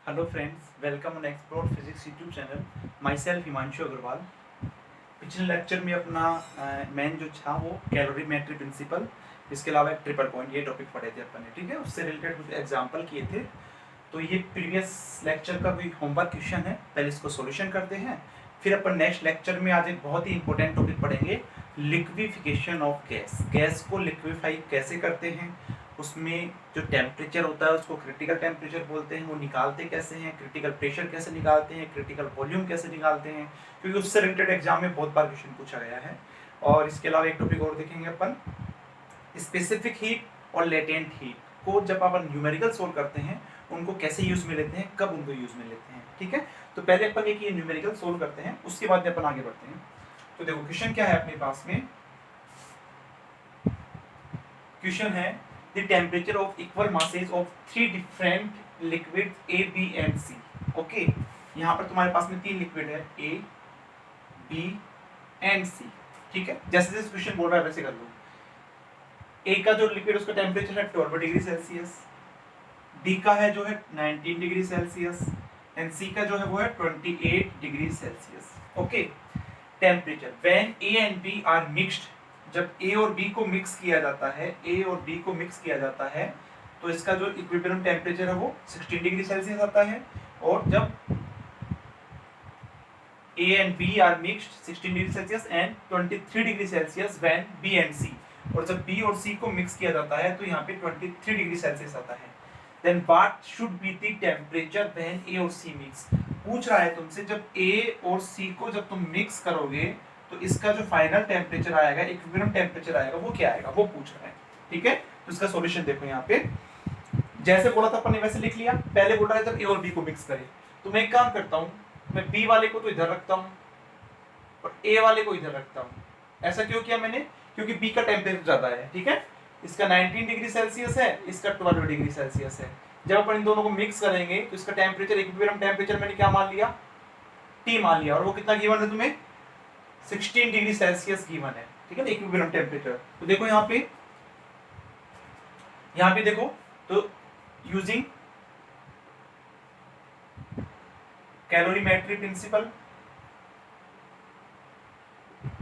Hello friends, welcome on explore physics YouTube channel. Myself Himanshu Agrawal. पिछले lecture में अपना main जो था वो कैलोरीमेट्री प्रिंसिपल, इसके अलावा एक ट्रिपल पॉइंट, ये टॉपिक पढ़े थे अपन ने। ठीक है, उससे रिलेटेड कुछ एग्जाम्पल किए थे। तो ये प्रीवियस लेक्चर का कोई होमवर्क क्वेश्चन है, पहले इसको सॉल्यूशन करते हैं, फिर अपन नेक्स्ट लेक्चर में आज एक बहुत ही इंपॉर्टेंट टॉपिक पढ़ेंगे, लिक्विफिकेशन ऑफ गैस। गैस को लिक्विफाई कैसे करते हैं, उसमें जो टेम्परेचर होता है उसको क्रिटिकल टेम्परेचर बोलते हैं, वो निकालते कैसे हैं, क्रिटिकल प्रेशर कैसे निकालते हैं, क्रिटिकल वॉल्यूम कैसे निकालते हैं, क्योंकि उससे रिलेटेड एग्जाम में बहुत बार क्वेश्चन पूछा गया है। और इसके अलावा एक टॉपिक और देखेंगे अपन, स्पेसिफिक हीट और लेटेंट हीट को जब अपन न्यूमेरिकल सोल्व करते हैं उनको कैसे यूज में लेते हैं, कब उनको यूज में लेते हैं। ठीक है, तो पहले अपन ये न्यूमेरिकल सोल्व करते हैं, उसके बाद अपन आगे बढ़ते हैं। तो देखो क्वेश्चन क्या है अपने पास में। क्वेश्चन है the temperature of equal masses of 3 different liquid A, B and C। Okay, यहाँ पर तुम्हारे पास में 3 लिक्विड है, A, B एंड C। ठीक है, जैसे जैसे क्वेश्चन बोल रहा है वैसे कर लो। A का जो लिक्विड उसका टेम्परेचर है 12 डिग्री सेल्सियस, D का है जो है 19 डिग्री सेल्सियस एंड C का जो है वो है 28 degree Celsius. Okay, temperature when A and B are mixed, जब A और B को मिक्स किया जाता है, A और B को मिक्स किया जाता है तो इसका जो इक्विलिब्रियम टेम्परेचर है वो 16 डिग्री सेल्सियस आता है। और जब A and B are mixed 16 degree Celsius and 23 degree Celsius when B and C, और जब B और C को मिक्स किया जाता है तो यहाँ पे 23 डिग्री सेल्सियस आता है। Then what should be the temperature when A और C मिक्स। पूछ रहा है तुमसे, जब A और C को जब तुम मिक्स करोगे तो इसका जो फाइनल टेम्परेचर आएगा, इक्विलिब्रियम टेम्परेचर आएगा, वो क्या आएगा, वो पूछ रहा है। ठीक है, तो इसका सॉल्यूशन देखो यहाँ पे, जैसे बोला था अपन ने वैसे लिख लिया। पहले बोल रहा है जब A और B को मिक्स करें, तो मैं एक काम करता हूँ, मैं B वाले को तो इधर रखता हूँ और A वाले को इधर रखता हूँ। ऐसा क्यों किया मैंने, क्योंकि B का टेम्परेचर ज्यादा है। ठीक है, इसका 19 डिग्री सेल्सियस है, इसका 12 डिग्री सेल्सियस है। जब अपन इन दोनों को मिक्स करेंगे तो इसका टेम्परेचर, इक्विलिब्रियम टेम्परेचर मैंने क्या मान लिया, T मान लिया, और वो कितना गिवन है तुम्हें, 16 डिग्री सेल्सियस गिवन है। ठीक है ना, इक्विलिब्रियम टेम्परेचर। तो देखो यहाँ पे देखो, तो यूजिंग कैलोरीमेट्री प्रिंसिपल।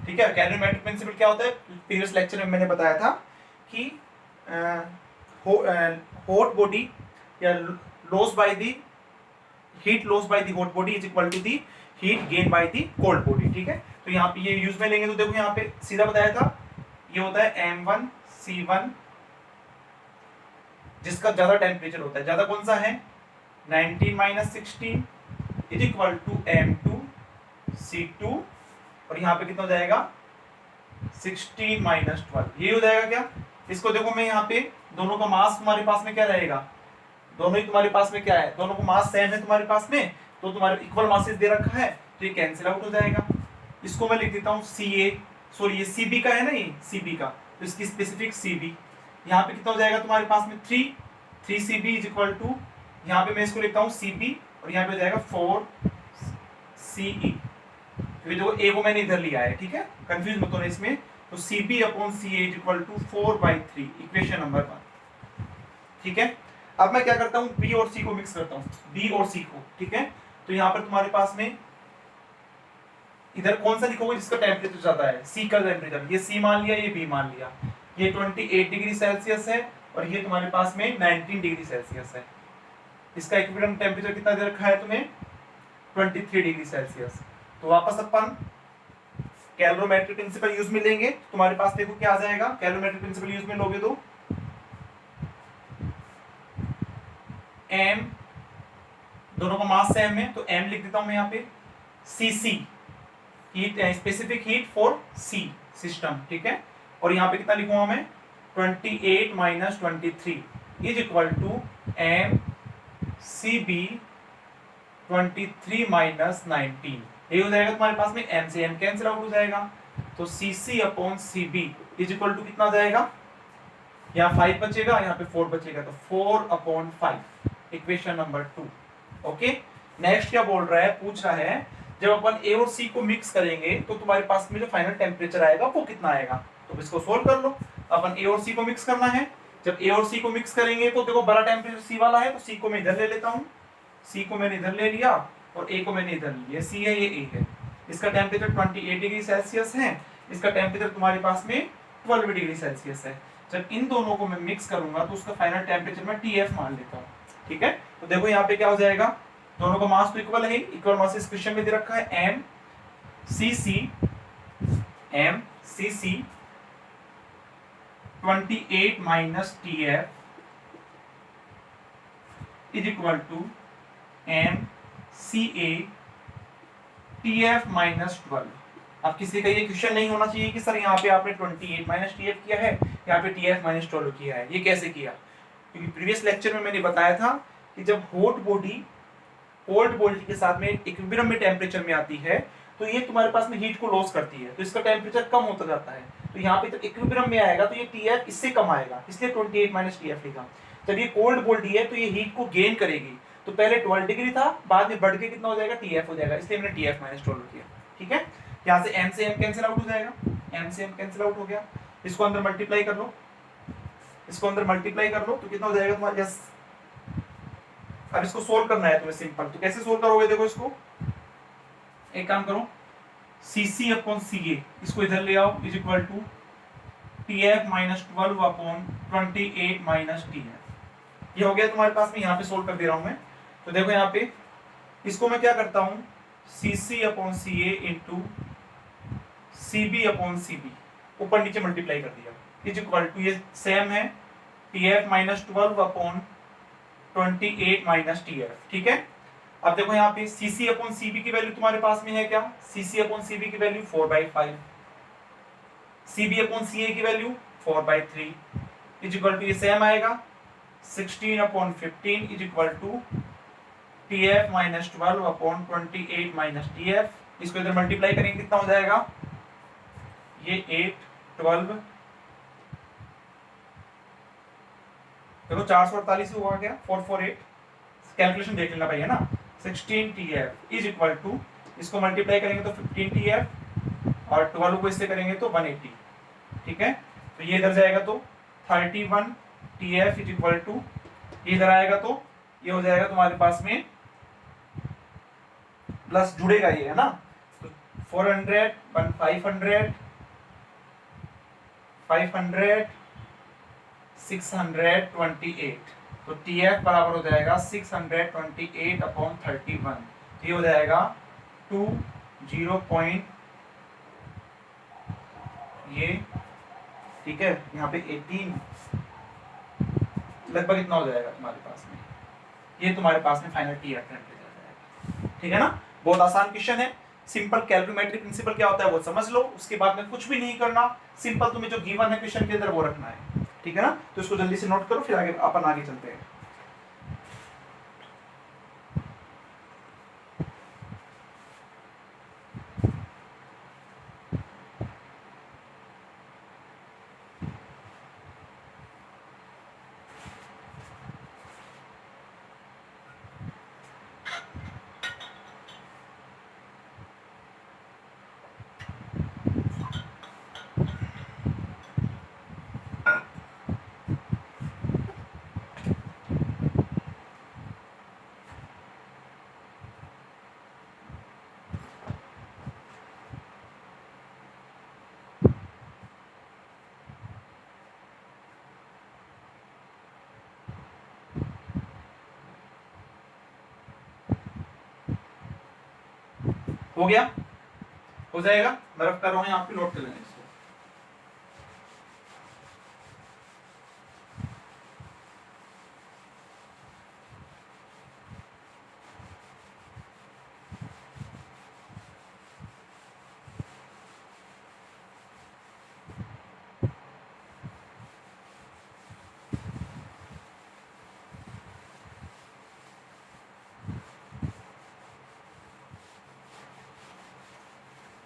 ठीक है, कैलोरीमेट्री प्रिंसिपल क्या होता है, प्रीवियस लेक्चर में मैंने बताया था कि हॉट बॉडी या loss by the heat loss by the hot body is equal to the heat gain by the cold body. ठीक है, तो यहाँ पे ये यूज में लेंगे तो देखो यहाँ पे सीधा बताया था, ये होता है M1C1, जिसका ज्यादा टेम्परेचर होता है, ज्यादा कौन सा है 19 - 16 इज इक्वल टू M2C2, और यहाँ पे कितना हो जाएगा 16 - 12, ये हो जाएगा क्या। इसको देखो, मैं यहाँ पे दोनों का मास तुम्हारे पास में क्या रहेगा, दोनों ही तुम्हारे पास में क्या है, दोनों का मास सेम है तुम्हारे पास में, तो तुम्हारे इक्वल मासेस दे रखा है, तो ये कैंसिल आउट हो जाएगा। इसको मैं लिख देता हूँ CA, सॉरी ये CB का है ना, ये CB का, तो इसकी स्पेसिफिक CB, यहाँ पे कितना हो जाएगा तुम्हारे पास में 3CB इज इक्वल टू, यहाँ पे मैं इसको लिखता हूँ CB और यहाँ पे हो जाएगा 4CE, क्योंकि देखो A को मैंने इधर लिया है। ठीक है, कंफ्यूज मत होना इसमें। तो CB/CA is equal to 4/3, equation number 1। ठीक है, अब मैं क्या करता हूँ, B और C को मिक्स करता हूँ, B और C को। ठीक है, तो यहाँ पर तुम्हारे पास में इधर कौन सा लिखोगे जिसका टेम्परेचर ज्यादा है, C का टेम्परेचर, ये C मान लिया, ये B मान लिया, ये 28 डिग्री सेल्सियस है और ये तुम्हारे पास में 19 डिग्री सेल्सियस है। इसका इक्विलिब्रियम टेम्परेचर कितना दे रखा है तुम्हें, 23 डिग्री सेल्सियस। तो वापस अपन कैलोरीमेट्री प्रिंसिपल यूज में लेंगे, तुम्हारे पास देखो क्या आ जाएगा, कैलोरीमेट्री प्रिंसिपल यूज में लोगे तो M, दोनों का मास सेम है तो M लिख देता हूं मैं यहाँ पे, CC heat, specific heat for C system. ठीक है, और यहाँ पे कितना लिखूंगा मैं, 28 - 23 इज इक्वल टू MCB 23 - 19, ये हो जाएगा तुम्हारे पास में, M से M कैंसिल आउट हो जाएगा, तो CC/CB इज इक्वल टू कितना जाएगा, यहाँ 5 बचेगा, यहाँ पे 4 बचेगा, तो 4/5, इक्वेशन नंबर 2। ओके, नेक्स्ट क्या बोल रहा है, पूछ रहा है जब अपन A और C को मिक्स करेंगे तो तुम्हारे पास में जो फाइनल टेम्परेचर आएगा वो कितना आएगा। तो इसको सोल्व कर लो, अपन A और C को मिक्स करना है। जब A और C को मिक्स करेंगे तो देखो बड़ा टेम्परेचर C वाला है, तो C को मैं इधर ले लेता हूँ, सी को मैंने इधर ले लिया और ए को मैंने इधर ले लिया, सी है ये ए है। इसका टेम्परेचर 28 डिग्री सेल्सियस है, इसका टेम्परेचर तुम्हारे पास में 12 डिग्री सेल्सियस है। जब इन दोनों को मैं मिक्स करूंगा तो उसका फाइनल टेम्परेचर मैं TF मान लेता हूँ, ठीक है। तो देखो यहाँ पे क्या हो जाएगा, दोनों का मास तो इक्वल है, इक्वल मास इस क्वेश्चन में दे रखा है MCC 28 minus TF is equal to MCA TF minus 12। अब किसी का ये क्वेश्चन नहीं होना चाहिए कि सर यहाँ पे आपने 28 माइनस TF किया है, यहाँ पे TF माइनस 12 किया है, ये कैसे किया। क्योंकि प्रीवियस लेक्चर में मैंने बताया था कि जब हॉट बॉडी कोल्ड बॉडी के साथ में इक्विलिब्रियम में टेम्परेचर में आती है तो ये तुम्हारे पास में हीट को लॉस करती है, तो इसका टेम्परेचर कम होता जाता है। तो यहाँ पे जब इक्विलिब्रियम में आएगा तो ये TF इससे कम आएगा, इसलिए 28 माइनस TF लिखा। जब ये कोल्ड बॉडी है तो ये हीट को गेन करेगी, तो पहले 12 डिग्री था, बाद में बढ़ के कितना हो जाएगा, TF हो जाएगा, इसलिए मैंने TF माइनस 12 किया, ठीक है। यहाँ से M से M कैंसिल आउट हो जाएगा, M से M कैंसिल आउट हो गया, इसको अंदर मल्टीप्लाई कर लो, इसको अंदर मल्टीप्लाई कर लो तो कितना हो जाएगा तुम्हारा, यस। अब इसको सोल्व करना है तुम्हें सिंपल, तो कैसे सोल्व करोगे, देखो इसको एक काम करो, CC अपॉन CA इसको इधर ले आओ is equal to TF minus 12 upon 28 minus TF। ये हो गया तुम्हारे पास में, यहाँ पे सोल्व कर दे रहा हूं मैं। तो देखो यहाँ पे इसको मैं क्या करता हूँ, CC upon CA into CB upon CB ऊपर नीचे मल्टीप्लाई कर दिया इज इक्वल टू, ये सेम है TF minus 12 upon 28 minus TF, ठीक है। अब देखो यहाँ पे CC अपॉन CB की वैल्यू तुम्हारे पास में है क्या, CC अपॉन CB की वैल्यू 4/5, CB अपॉन CA की वैल्यू 4/3 इज इक्वल टू, ये सेम आएगा 16 upon 15 is equal to TF minus 12 upon 28 minus TF। इसको इधर मल्टीप्लाई करेंगे कितना हो जाएगा, ये 8 12 देखो 448 से हुआ क्या, 448, कैलकुलेशन देख लेना भाई, है ना। 16 TF इज इक्वल टू, इसको मल्टीप्लाई करेंगे तो 15 TF और 12 को इससे करेंगे तो 180, ठीक है। तो ये इधर जाएगा तो 31 TF इज इक्वल टू, ये इधर आएगा तो ये हो जाएगा तुम्हारे पास में प्लस जुड़ेगा ये, है ना। तो 400 500 500 628, तो TF बराबर हो जाएगा 628 अपॉन 31, ये हो जाएगा 20 ये, ठीक है। यहाँ पे 18 लगभग इतना हो जाएगा तुम्हारे पास में, ये तुम्हारे पास में फाइनल TF टेम्परेचर जाएगा, ठीक है ना। बहुत आसान क्वेश्चन है, सिंपल कैलकुलेटरी प्रिंसिपल क्या होता है वो समझ लो, उसके बाद में कुछ भी नहीं करना, सिंपल तुम्हें जो गिवन है क्वेश्चन के अंदर वो रखना है, ठीक है ना। तो इसको जल्दी से नोट करो, फिर आगे अपन आगे चलते हैं। हो गया, हो जाएगा, बर्फ कर रहा हूं यहाँ पे, नोट कर लेना इसको।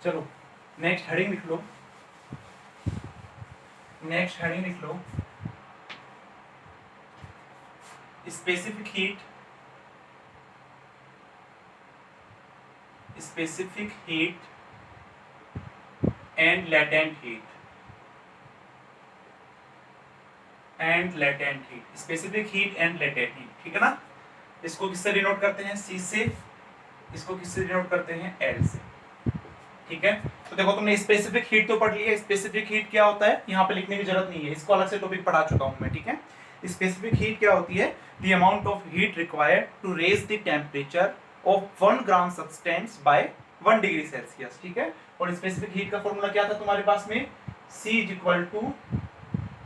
चलो नेक्स्ट हेडिंग लिख लो, नेक्स्ट हेडिंग लिख लो, specific heat, specific heat and latent heat, and latent heat, specific heat and latent heat, ठीक है ना। इसको किससे डिनोट करते हैं? C से। इसको किससे डिनोट करते हैं? L से। ठीक है, तो देखो तुमने स्पेसिफिक हीट तो पढ़ लिया। स्पेसिफिक हीट क्या होता है यहाँ पे लिखने की जरूरत नहीं है, इसको अलग से टॉपिक पढ़ा चुका हूं मैं। ठीक है, स्पेसिफिक हीट क्या होती है? The amount of heat required to raise the temperature of 1 gram substance by 1 degree Celsius. ठीक है, और स्पेसिफिक हीट का फॉर्मूला क्या था तुम्हारे पास में? C =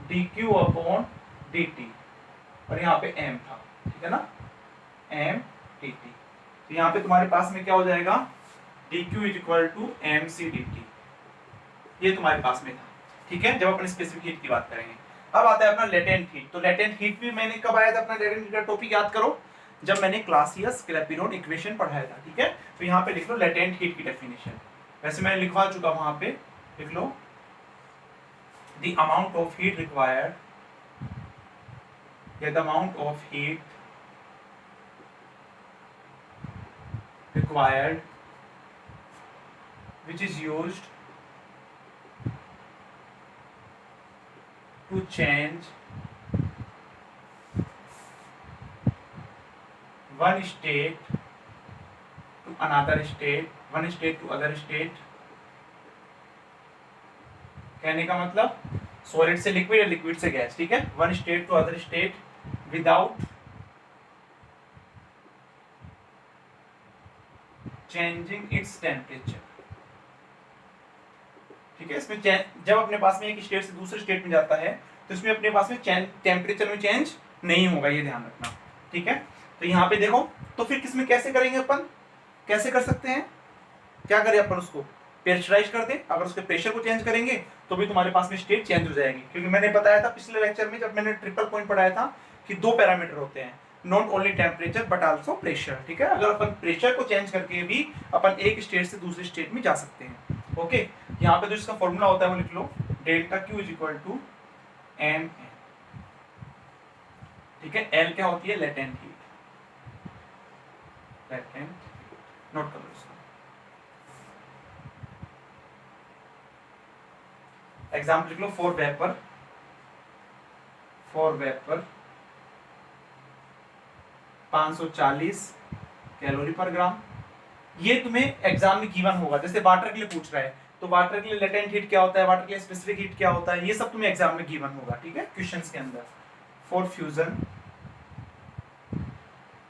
dq अपॉन dt, और यहाँ पे m था। ठीक है ना, m dt। तो यहाँ पे तुम्हारे पास में क्या हो जाएगा? dq = mc dt, ये तुम्हारे पास में था। ठीक है, जब अपन स्पेसिफिक हीट की बात करेंगे। अब आता है अपना लेटेंट हीट। तो लेटेंट हीट भी मैंने कब आया था? अपना लेटेंट हीट का टॉपिक याद करो, जब मैंने क्लासियस-क्लैपेरॉन इक्वेशन पढ़ाया था। ठीक है, तो यहाँ पे लिख लो लेटेंट हीट की डेफिनेशन। वैसे मैंने लिखवा चुका वहां पे, लिख लो the amount of heat required, या the amount of heat required which is used to change one state to another state, one state to other state। कहने का मतलब सॉलिड से लिक्विड या लिक्विड से गैस। ठीक है, one state to other state without changing its temperature. ठीक है, इसमें जब अपने पास में एक स्टेट से दूसरे स्टेट में जाता है तो इसमें अपने पास में टेम्परेचर में चेंज नहीं होगा, ये ध्यान रखना। ठीक है, तो यहाँ पे देखो, तो फिर किसमें कैसे करेंगे अपन? कैसे कर सकते हैं? क्या करें अपन? उसको प्रेशराइज कर दे। अगर उसके प्रेशर को चेंज करेंगे तो भी तुम्हारे पास में स्टेट चेंज हो जाएगी, क्योंकि मैंने बताया था पिछले लेक्चर में जब मैंने ट्रिपल पॉइंट पढ़ाया था कि 2 पैरामीटर होते हैं, not only temperature but also pressure. ठीक है, अगर अपन प्रेशर को चेंज करके भी अपन एक स्टेट से दूसरे स्टेट में जा सकते हैं। ओके, यहाँ पे जो इसका फॉर्मूला होता है वो लिख लो, डेल्टा Q = m। ठीक है, L क्या होती है? Latent heat. लेटेंट, नोट कर लो इसको। एग्जाम्पल लिख लो, फॉर वेपर 540 कैलोरी पर ग्राम। ये तुम्हें एग्जाम में गिवन होगा, जैसे वाटर के लिए पूछ रहा है तो वाटर के लिए लेटेंट हीट क्या होता है, वाटर के लिए स्पेसिफिक हीट क्या होता है, ये सब तुम्हें एग्जाम में गिवन होगा। ठीक है, क्वेश्चंस के अंदर। फॉर फ्यूजन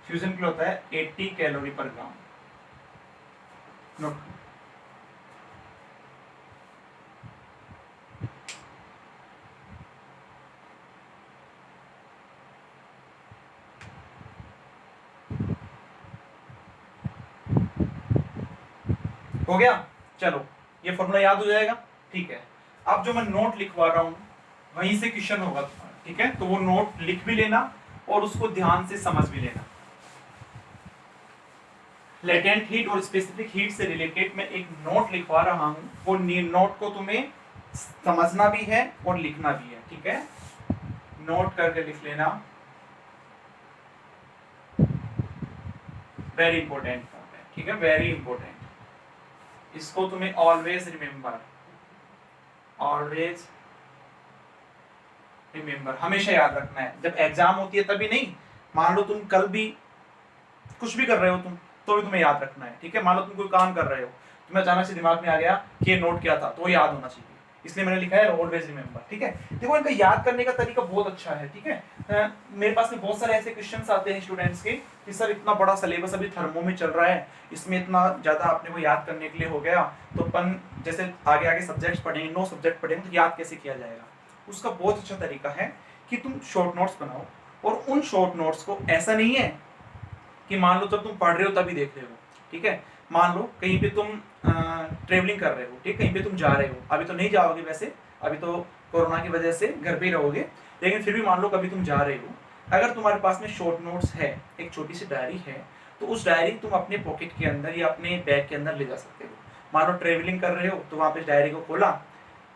के लिए होता है 80 कैलोरी पर ग्राम। नोट, हो गया? चलो, ये फॉर्मूला याद हो जाएगा। ठीक है, अब जो मैं नोट लिखवा रहा हूं वहीं से क्वेश्चन होगा तुम्हारा। ठीक है, तो वो नोट लिख भी लेना और उसको ध्यान से समझ भी लेना। लेटेंट हीट और स्पेसिफिक हीट से रिलेटेड मैं एक नोट लिखवा रहा हूं, वो नोट को तुम्हें समझना भी है और लिखना भी है। ठीक है, नोट करके लिख लेना, वेरी इंपॉर्टेंट है। ठीक है, वेरी इंपॉर्टेंट, इसको तुम्हें ऑलवेज रिमेंबर, हमेशा याद रखना है। जब एग्जाम होती है तभी नहीं, मान लो तुम कल भी कुछ भी कर रहे हो तुम, तो भी तुम्हें याद रखना है। ठीक है, मान लो तुम कोई काम कर रहे हो, तुम्हें अचानक से दिमाग में आ गया कि ये नोट क्या था, तो वो याद होना चाहिए, इसलिए मैंने लिखा है ऑलवेज रिमेंबर। ठीक है, देखो इनका याद करने का तरीका बहुत अच्छा है। ठीक है, मेरे पास में बहुत सारे ऐसे क्वेश्चंस आते हैं स्टूडेंट्स के कि सर इतना बड़ा सिलेबस अभी थर्मो में चल रहा है, इसमें इतना ज्यादा अपने को याद करने के लिए हो गया, तो अपन जैसे आगे आगे सब्जेक्ट्स पढ़ेंगे, 9 सब्जेक्ट पढ़ेंगे, तो याद कैसे किया जाएगा? उसका बहुत अच्छा तरीका है कि तुम शॉर्ट नोट्स बनाओ, और उन शॉर्ट नोट्स को ऐसा नहीं है कि मान लो जब तुम पढ़ रहे हो तभी देख रहे हो। ठीक है, मान लो कहीं पे तुम ट्रेवलिंग कर रहे हो, ठीक, कहीं पे तुम जा रहे हो, अभी तो नहीं जाओगे वैसे, अभी तो कोरोना की वजह से घर पे ही रहोगे, लेकिन फिर भी मान लो कभी तुम जा रहे हो, अगर तुम्हारे पास में शॉर्ट नोट्स है, एक छोटी सी डायरी है, तो उस डायरी तुम अपने पॉकेट के अंदर या अपने बैग के अंदर ले जा सकते हो। मान लो ट्रेवलिंग कर रहे हो तो वहाँ पे डायरी को खोला,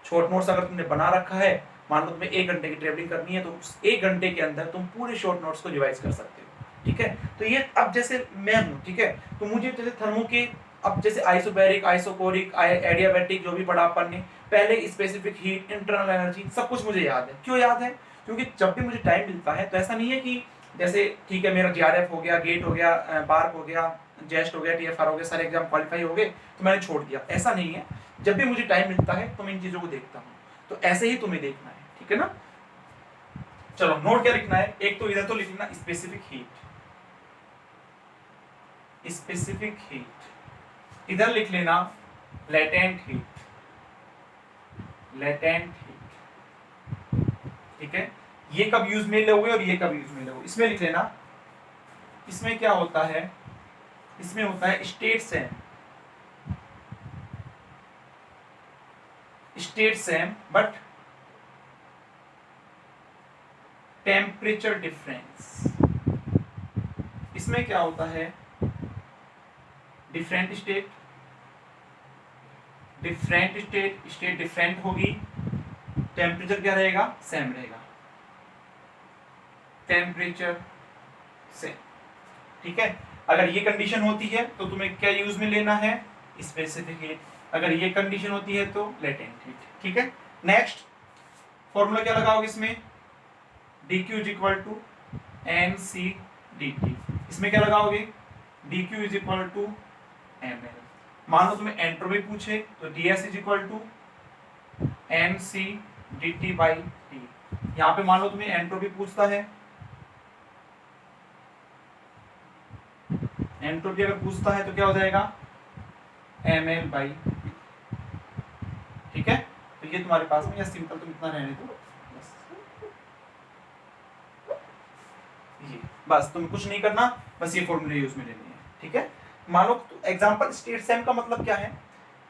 शॉर्ट नोट्स अगर तुमने बना रखा है, मान लो तुम्हें 1 घंटे की ट्रेवलिंग करनी है, तो उस 1 घंटे के अंदर तुम पूरे शॉर्ट नोट्स को रिवाइज कर सकते हो। ठीक है, तो ये अब जैसे मैं हूँ, ठीक है, तो मुझे जैसे थर्मो के अब जैसे आइसोबैरिक, आइसोकोरिक, एडियाबैटिक जो भी पढ़ा अपन ने, पहले स्पेसिफिक हीट, इंटरनल एनर्जी, सब कुछ मुझे याद है। क्यों याद है? क्योंकि जब भी मुझे टाइम मिलता है तो ऐसा नहीं है कि जैसे ठीक है मेरा जीआरएफ हो गया, गेट हो गया, बार्क हो गया, जेस्ट हो गया, टीएफआर हो गया, सारे एग्जाम क्वालिफाई हो गए तो मैंने छोड़ दिया, ऐसा नहीं है। जब भी मुझे टाइम मिलता है तो मैं इन चीजों को देखता हूँ, तो ऐसे ही तुम्हें देखना है, ठीक है ना। चलो नोट क्या लिखना है, एक तो इधर तो लिखना स्पेसिफिक हीट, स्पेसिफिक हीट, इधर लिख लेना लेटेंट हीट, लेटेंट हीट, ठीक है। ये कब यूज में लोगे और ये कब यूज में लोगे, इसमें लिख लेना। इसमें क्या होता है, इसमें होता है state same, state same but temperature difference. इसमें क्या होता है, different state, different state, state different होगी, टेम्परेचर क्या रहेगा, सेम रहेगा, टेम्परेचर सेम, ठीक है। अगर ये कंडीशन होती है तो तुम्हें क्या यूज में लेना है, स्पेसिफिक हीट, अगर ये कंडीशन होती है तो लेटेंट हीट, ठीक है। नेक्स्ट फॉर्मूला क्या लगाओगे इसमें, dq is equal to mc dt, इसमें क्या लगाओगे, dq is equal to ml। मान लो तुम्हें एंट्रोपी पूछे तो ds is equal to mc dt by t। यहाँ पे मान लो तुम्हें एंट्रोपी पूछता है, एंट्रोपी अगर पूछता है तो क्या हो जाएगा, ml बाई, ठीक है। तो ये तुम्हारे पास में, या सिंपल तुम इतना रहने दो, ये बस तुम्हें कुछ नहीं करना, बस ये फॉर्मूले यूज में लेनी है, ठीक है। मान लो तो एग्जांपल स्टेट सेम का मतलब क्या है,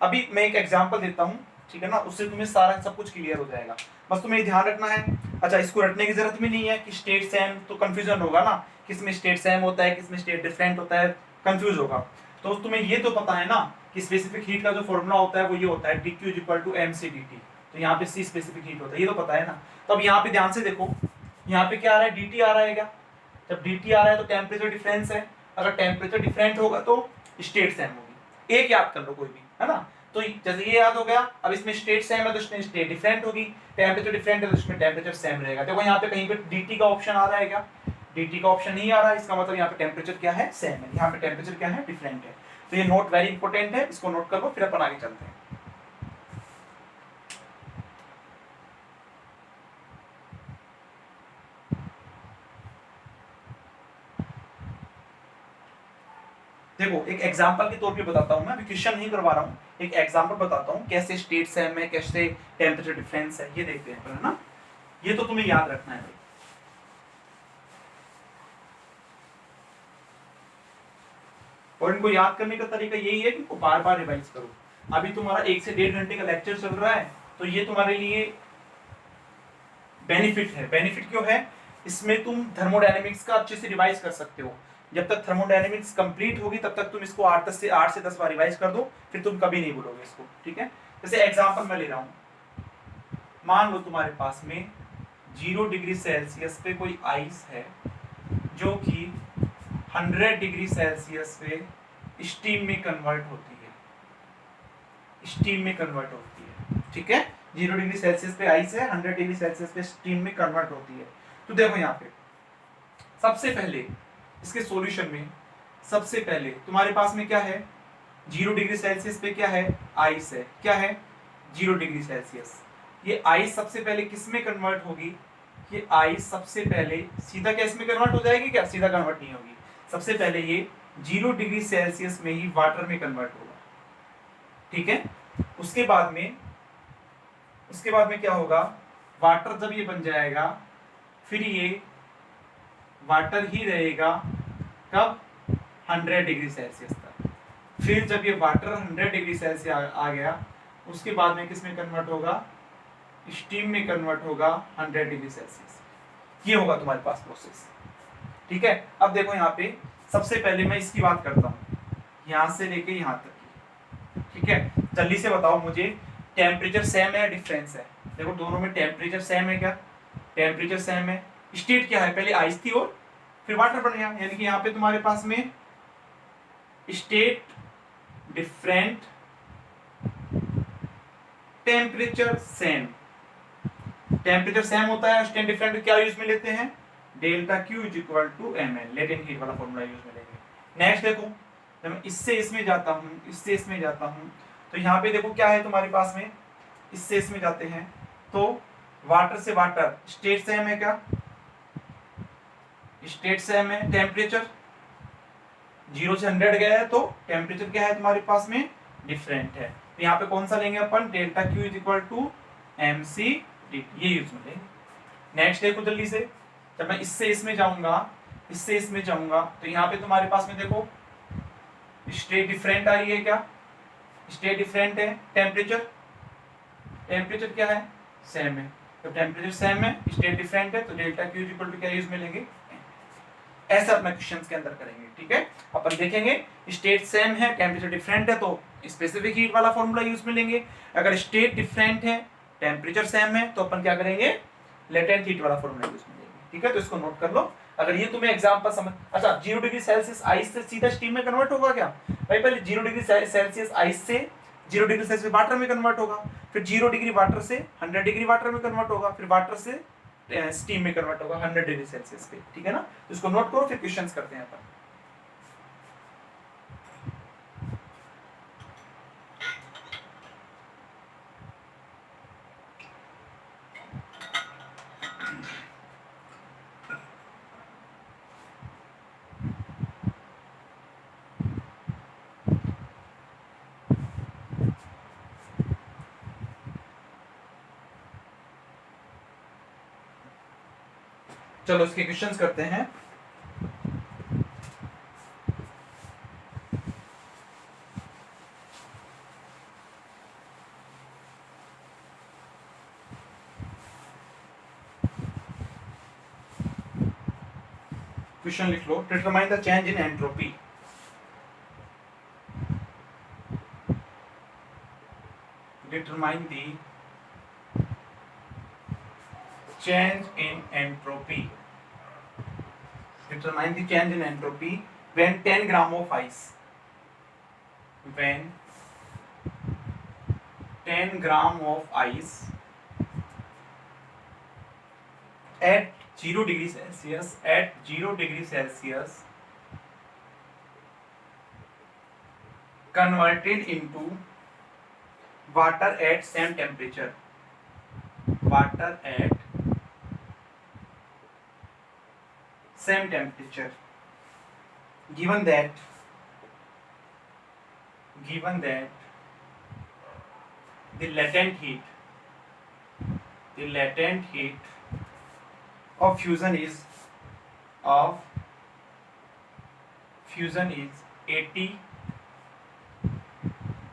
अभी मैं एक एग्जांपल देता हूँ, ठीक है ना, उससे तुम्हें सारा सब कुछ क्लियर हो जाएगा। बस तुम्हें ध्यान रखना है, अच्छा इसको रटने की जरूरत भी नहीं है कि स्टेट सेम, तो कंफ्यूजन होगा ना, किसमें स्टेट सेम होता है, किसमें स्टेट डिफरेंट होता है, कंफ्यूज होगा। तो तुम्हें ये तो पता है ना कि स्पेसिफिक हीट का जो फॉर्मूला होता है वो ये होता है dq is equal to mc dt, तो यहाँ पे c स्पेसिफिक हीट होता है, ये तो पता है ना। तो अब यहाँ पे ध्यान से देखो, यहाँ पे क्या आ रहा है, dt आ रहा है क्या, जब dt आ रहा है तो टेम्परेचर डिफरेंस है, अगर टेम्परेचर डिफरेंट होगा तो स्टेट सेम होगी, एक याद कर लो कोई भी, है ना। तो जैसे ये याद हो गया, अब इसमें स्टेट सेम है तो इसमें स्टेट डिफरेंट होगी, टेम्परेचर डिफरेंट है तो इसमें टेम्परेचर सेम रहेगा। देखो यहाँ पे कहीं पे dt का ऑप्शन आ रहा है क्या, dt का ऑप्शन नहीं आ रहा है, इसका मतलब यहाँ पे टेम्परेचर क्या है, सेम है, यहाँ पे टेम्परेचर क्या है, डिफरेंट है। तो ये नोट वेरी इंपॉर्टेंट है, इसको नोट कर लो, फिर अपन आगे चलते हैं। देखो एक एग्जांपल के तौर पे बताता हूं मैं, अभी क्वेश्चन नहीं करवा रहा हूं, एक एग्जांपल बताता हूं कैसे स्टेट सेम है, कैसे टेम्परेचर डिफरेंस है, ये देखते हैं है ना। ये तो तुम्हें याद रखना है भाई, और इनको याद करने का तरीका यही है कि इनको बार बार रिवाइज करो। अभी तुम्हारा 1 से 1.5 घंटे का लेक्चर चल रहा है, तो ये तुम्हारे लिए बेनिफिट है। बेनिफिट क्यों है, इसमें तुम थर्मोडायनेमिक्स का अच्छे से रिवाइज कर सकते हो। जब तक थर्मोडायनेमिक्स कंप्लीट होगी तब तक तुम इसको 8 से 10 बार रिवाइज कर दो, फिर तुम कभी नहीं भूलोगे इसको, ठीक है। जैसे एग्जांपल मैं ले रहा हूं, मान लो तुम्हारे पास में 0 डिग्री सेल्सियस पे कोई आइस है जो कि 100 डिग्री सेल्सियस पे स्टीम में कन्वर्ट होती है, स्टीम में कन्वर्ट होती है, ठीक है। 0 डिग्री सेल्सियस पे आइस है, 100 डिग्री सेल्सियस पे स्टीम में कन्वर्ट होती है। तो देखो यहाँ पे सबसे पहले इसके सॉल्यूशन में, सबसे पहले तुम्हारे पास में क्या है, 0 डिग्री सेल्सियस पे क्या है, आइस है, क्या है 0 डिग्री सेल्सियस। ये आइस सबसे पहले किस में कन्वर्ट होगी, ये आइस सबसे पहले सीधा क्या इसमें कन्वर्ट हो जाएगी क्या, सीधा कन्वर्ट नहीं होगी, सबसे पहले ये 0 डिग्री सेल्सियस में ही वाटर में कन्वर्ट होगा, ठीक है। उसके बाद में क्या होगा, वाटर जब ये बन जाएगा फिर ये वाटर ही रहेगा कब, 100 डिग्री सेल्सियस तक। फिर जब ये वाटर 100 डिग्री सेल्सियस आ गया, उसके बाद में किस में कन्वर्ट होगा, स्टीम में कन्वर्ट होगा 100 डिग्री सेल्सियस। ये होगा तुम्हारे पास प्रोसेस, ठीक है। अब देखो यहाँ पे सबसे पहले मैं इसकी बात करता हूँ, यहाँ से लेके यहाँ तक की, ठीक है। जल्दी से बताओ मुझे, टेम्परेचर सेम है या डिफरेंस है, देखो दोनों में टेम्परेचर सेम है क्या, टेम्परेचर सेम है। स्टेट क्या है, पहले आइस थी और फिर वाटर बन गया, यानी कि यहाँ पे तुम्हारे पास में state different, temperature same. Temperature same होता है, स्टेट डिफरेंट क्या यूज में लेते हैं, delta Q is equal to M L, latent heat वाला फॉर्मूला यूज में लेंगे। नेक्स्ट देखो, जब मैं इससे इसमें जाता हूँ, इससे इसमें जाता हूँ, तो यहाँ पे देखो क्या है तुम्हारे पास में, इससे इसमें जाते हैं तो वाटर से वाटर, स्टेट सेम है क्या, स्टेट सेम है, टेम्परेचर 0 से 100 गया है तो टेम्परेचर क्या है तुम्हारे पास में, डिफरेंट है। तो यहाँ पे कौन सा लेंगे अपन, delta Q is equal to M C D, ये यूज में लेंगे। नेक्स्ट देखो जल्दी से, जब मैं इससे इसमें जाऊंगा, इससे इसमें जाऊंगा, तो यहाँ पे तुम्हारे पास में देखो स्टेट डिफरेंट आ रही है क्या, स्टेट डिफरेंट है, टेम्परेचर, टेम्परेचर क्या है, सेम है। तो टेम्परेचर सेम है, स्टेट डिफरेंट है, तो delta Q is equal to क्या यूज में लेंगे, ऐसा अपने क्वेश्चंस के अंदर करेंगे। ठीक है, अपन देखेंगे स्टेट सेम है, टेम्परेचर डिफरेंट है तो स्पेसिफिक हीट वाला फॉर्मूला यूज में लेंगे। अगर स्टेट डिफरेंट है, टेम्परेचर सेम है, तो अपन क्या करेंगे, लेटेंट हीट वाला फॉर्मूला यूज में लेंगे। ठीक है, तो इसको नोट कर लो। अगर ये तुम्हें एग्जांपल समझ, अच्छा 0 डिग्री सेल्सियस आइस से सीधा स्टीम में कन्वर्ट होगा क्या, भाई पहले 0 डिग्री सेल्सियस आइस से 0 डिग्री सेल्सियस वाटर में कन्वर्ट होगा, फिर 0 डिग्री वाटर से 100 डिग्री वाटर में कन्वर्ट होगा, फिर वाटर से स्टीम में कन्वर्ट होगा 100 डिग्री सेल्सियस पे। ठीक है ना, तो इसको नोट करो, फिर क्वेश्चंस करते हैं अपन। चलो इसके क्वेश्चंस करते हैं। क्वेश्चन लिख लो, determine the change in entropy. Determine the change in entropy, determine the change in entropy when 10 gram of ice, when 10 gram of ice at 0 degree Celsius, at 0 degree Celsius converted into water at same temperature, water at same temperature, given that the latent heat of fusion is